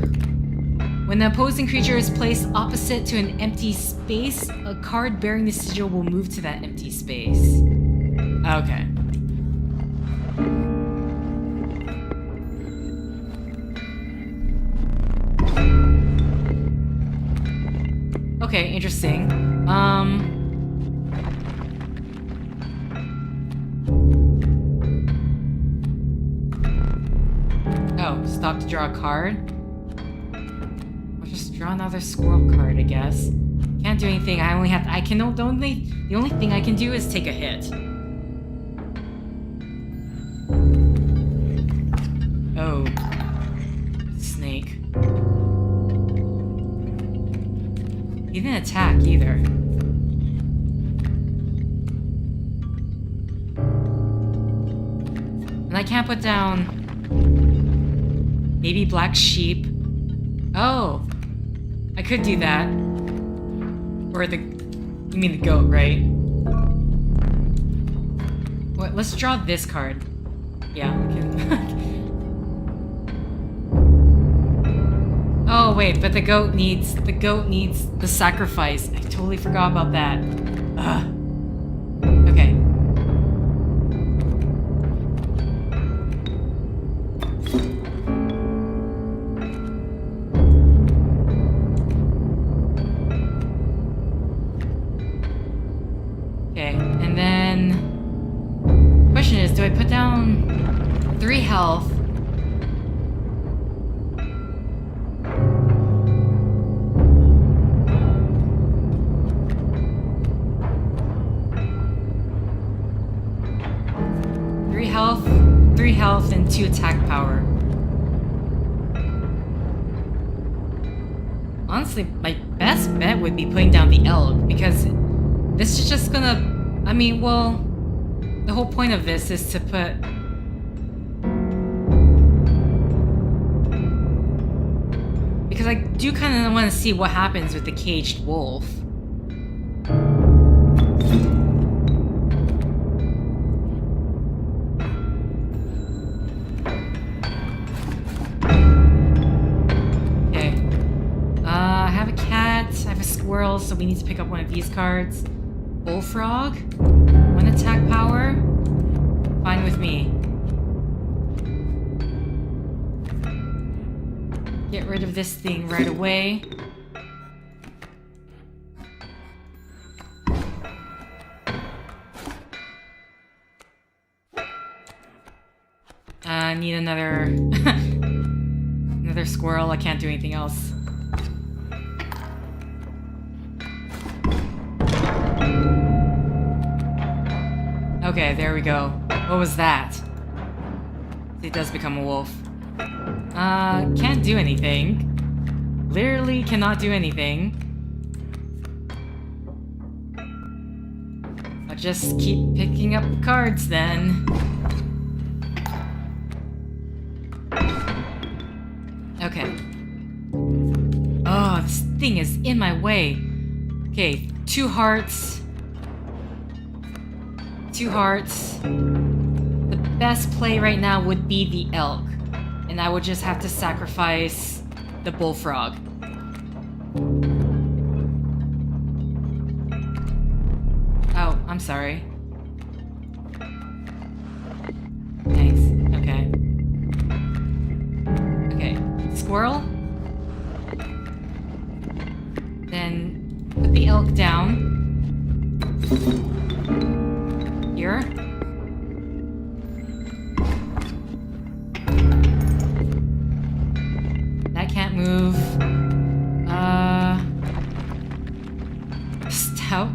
When the opposing creature is placed opposite to an empty space, a card bearing the sigil will move to that empty space. Okay. Okay, interesting. Oh, stop to draw a card? I'll just draw another squirrel card, I guess. Can't do anything. The only thing I can do is take a hit. Oh. Snake. He didn't attack either. And I can't put down... Maybe black sheep. Oh. I could do that. Or the... You mean the goat, right? What? Let's draw this card. Yeah, we can... Oh wait, but the goat needs the sacrifice. I totally forgot about that. Ugh. Okay. Okay, and then question is, do I put down 3 health? Three health and 2 attack power. Honestly, my best bet would be putting down the elk, because this is just gonna... I mean, well, the whole point of this is to put... Because I do kind of want to see what happens with the caged wolf. So we need to pick up one of these cards. Bullfrog. 1 attack power. Fine with me. Get rid of this thing right away. Need another... another squirrel. I can't do anything else. Okay, there we go. What was that? It does become a wolf. Can't do anything. Literally cannot do anything. I'll just keep picking up cards then. Okay. Oh, this thing is in my way. Okay, 2 hearts. 2 hearts. The best play right now would be the elk, and I would just have to sacrifice the bullfrog. Oh, I'm sorry. Thanks. Okay. Okay. Squirrel. Then put the elk down. Here. That can't move. Stout.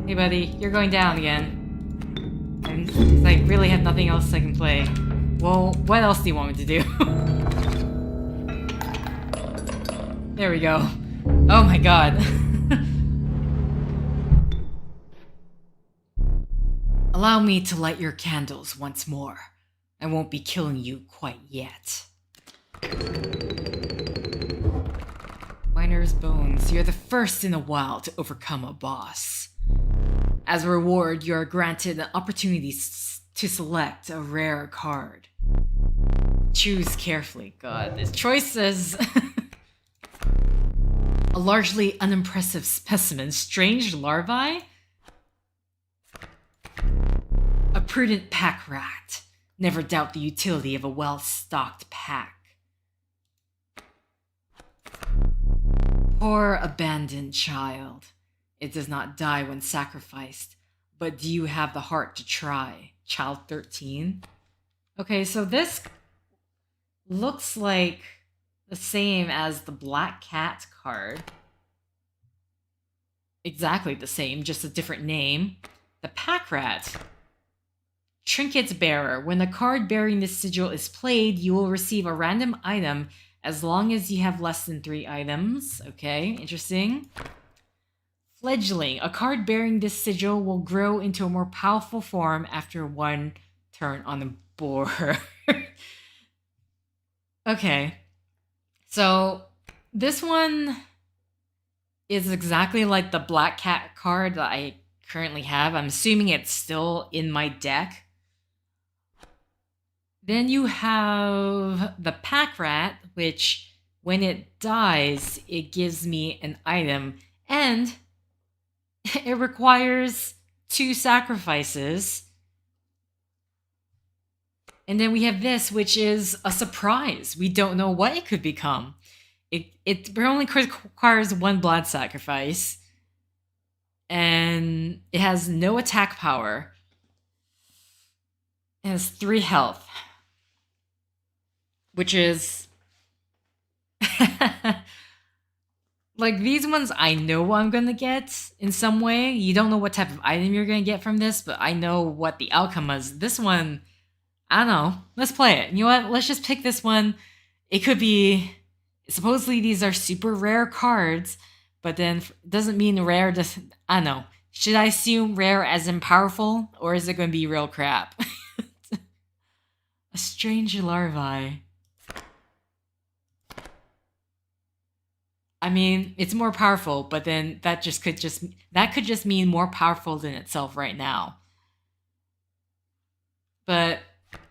Hey buddy, you're going down again. And I really have nothing else I can play. Well, what else do you want me to do? There we go. Oh my god. Allow me to light your candles once more. I won't be killing you quite yet. Miner's Bones. You're the first in a while to overcome a boss. As a reward, you are granted an opportunity to select a rare card. Choose carefully. God, this choice is... A largely unimpressive specimen, strange larvae? A prudent pack rat. Never doubt the utility of a well-stocked pack. Poor abandoned child. It does not die when sacrificed, but do you have the heart to try? Child 13? Okay, so this looks like the same as the Black Cat card. Exactly the same, just a different name. The Pack Rat. Trinkets Bearer. When the card bearing this sigil is played, you will receive a random item as long as you have less than 3 items. Okay, interesting. Fledgling. A card bearing this sigil will grow into a more powerful form after 1 turn on the board. Okay. So, this one is exactly like the Black Cat card that I currently have. I'm assuming it's still in my deck. Then you have the pack rat, which when it dies, it gives me an item, and it requires 2 sacrifices. And then we have this, which is a surprise. We don't know what it could become. It only requires 1 blood sacrifice. And it has no attack power. It has 3 health. Which is... like, these ones I know I'm gonna get in some way. You don't know what type of item you're gonna get from this, but I know what the outcome is. This one, I don't know. Let's play it. You know what? Let's just pick this one. It could be... supposedly these are super rare cards, but then doesn't mean rare just... I don't know. Should I assume rare as in powerful, or is it going to be real crap? A strange larvae. I mean, it's more powerful, but then that could just mean more powerful than itself right now. But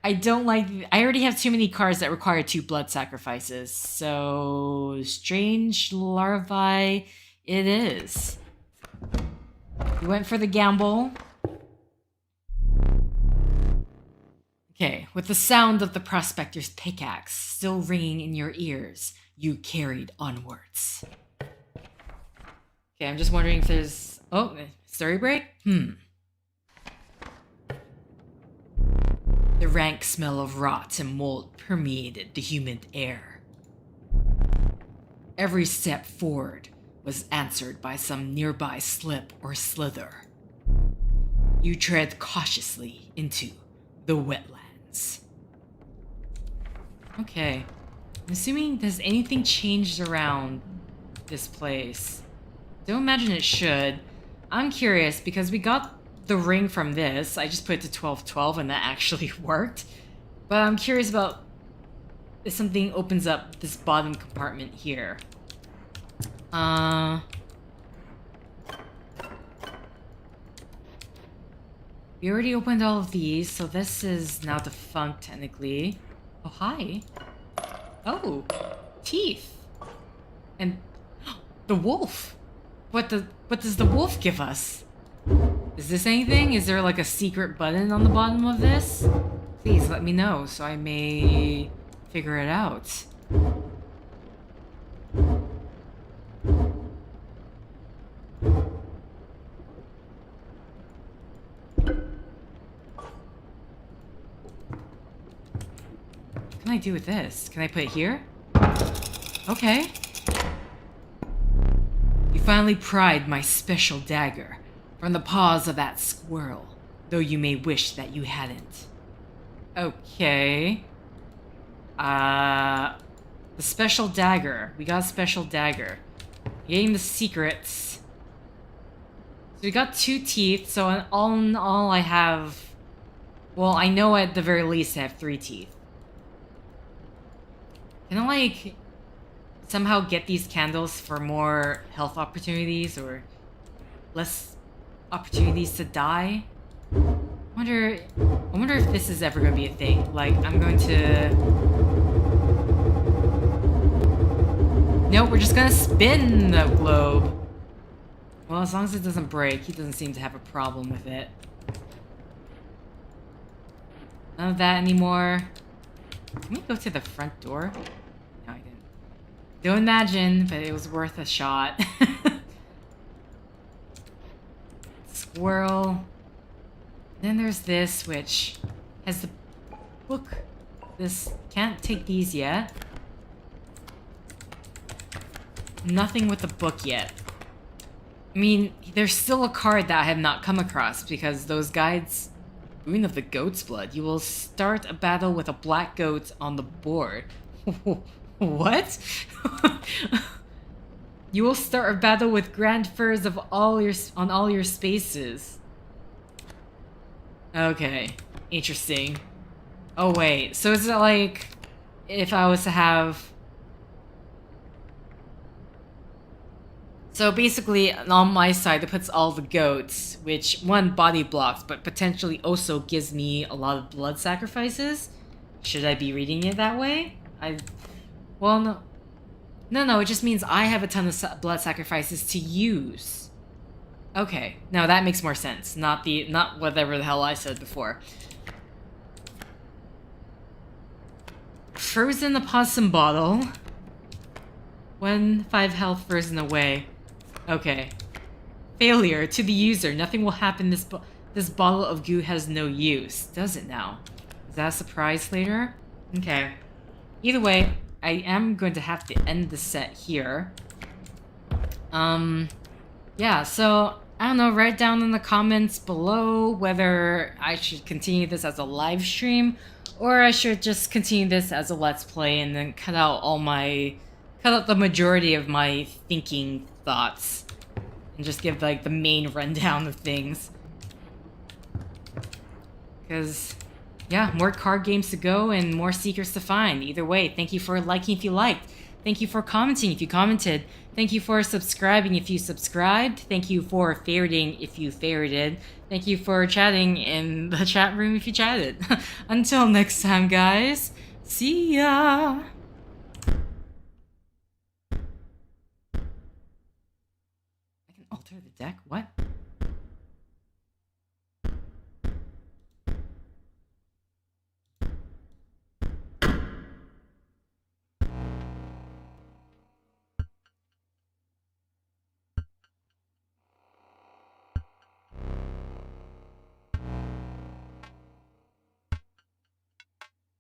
I don't like... I already have too many cards that require 2 blood sacrifices. So... strange larvae it is. We went for the gamble. Okay, with the sound of the prospector's pickaxe still ringing in your ears, you carried onwards. Okay, I'm just wondering if there's... oh, story break? The rank smell of rot and mold permeated the humid air. Every step forward was answered by some nearby slip or slither. You tread cautiously into the wetlands. Okay. I'm assuming, has anything changed around this place? Don't imagine it should. I'm curious because we got the ring from this. I just put it to 1212 and that actually worked. But I'm curious about if something opens up this bottom compartment here. We already opened all of these, so this is now defunct technically. Oh, hi. Oh, teeth. And the wolf. What does the wolf give us? Is this anything? Is there like a secret button on the bottom of this? Please let me know so I may figure it out. What can I do with this? Can I put it here? Okay. You finally pried my special dagger from the paws of that squirrel, though you may wish that you hadn't. Okay. The special dagger. We got a special dagger. Getting the secrets. So we got 2 teeth, so in all I have... well, I know at the very least I have 3 teeth. Can I, like, somehow get these candles for more health opportunities or less opportunities to die? I wonder if this is ever going to be a thing. Like, I'm going to... no, we're just going to spin the globe. Well, as long as it doesn't break, he doesn't seem to have a problem with it. None of that anymore. Can we go to the front door? No, I didn't. Don't imagine, but it was worth a shot. Squirrel. Then there's this, which has the book. This, can't take these yet. Nothing with the book yet. I mean, there's still a card that I have not come across because those guides... Rune of the Goat's Blood. You will start a battle with a black goat on the board. What? You will start a battle with grand furs of on all your spaces. Okay, interesting. Oh wait, so is it like if I was to have... so basically, on my side, it puts all the goats, which, one, body blocks, but potentially also gives me a lot of blood sacrifices. Should I be reading it that way? Well, no. No, it just means I have a ton of blood sacrifices to use. Okay, no, that makes more sense. Not whatever the hell I said before. Frozen opossum bottle. 5 health frozen away. Okay. Failure to the user. Nothing will happen. This bottle of goo has no use. Does it now? Is that a surprise later? Okay. Either way, I am going to have to end the set here. Yeah, so, I don't know, write down in the comments below whether I should continue this as a live stream, or I should just continue this as a let's play and then cut out the majority of my thinking thoughts. And just give, like, the main rundown of things. Because, yeah, more card games to go and more secrets to find. Either way, thank you for liking if you liked. Thank you for commenting if you commented. Thank you for subscribing if you subscribed. Thank you for favoriting if you favorited. Thank you for chatting in the chat room if you chatted. Until next time, guys. See ya! I can alter the deck? What?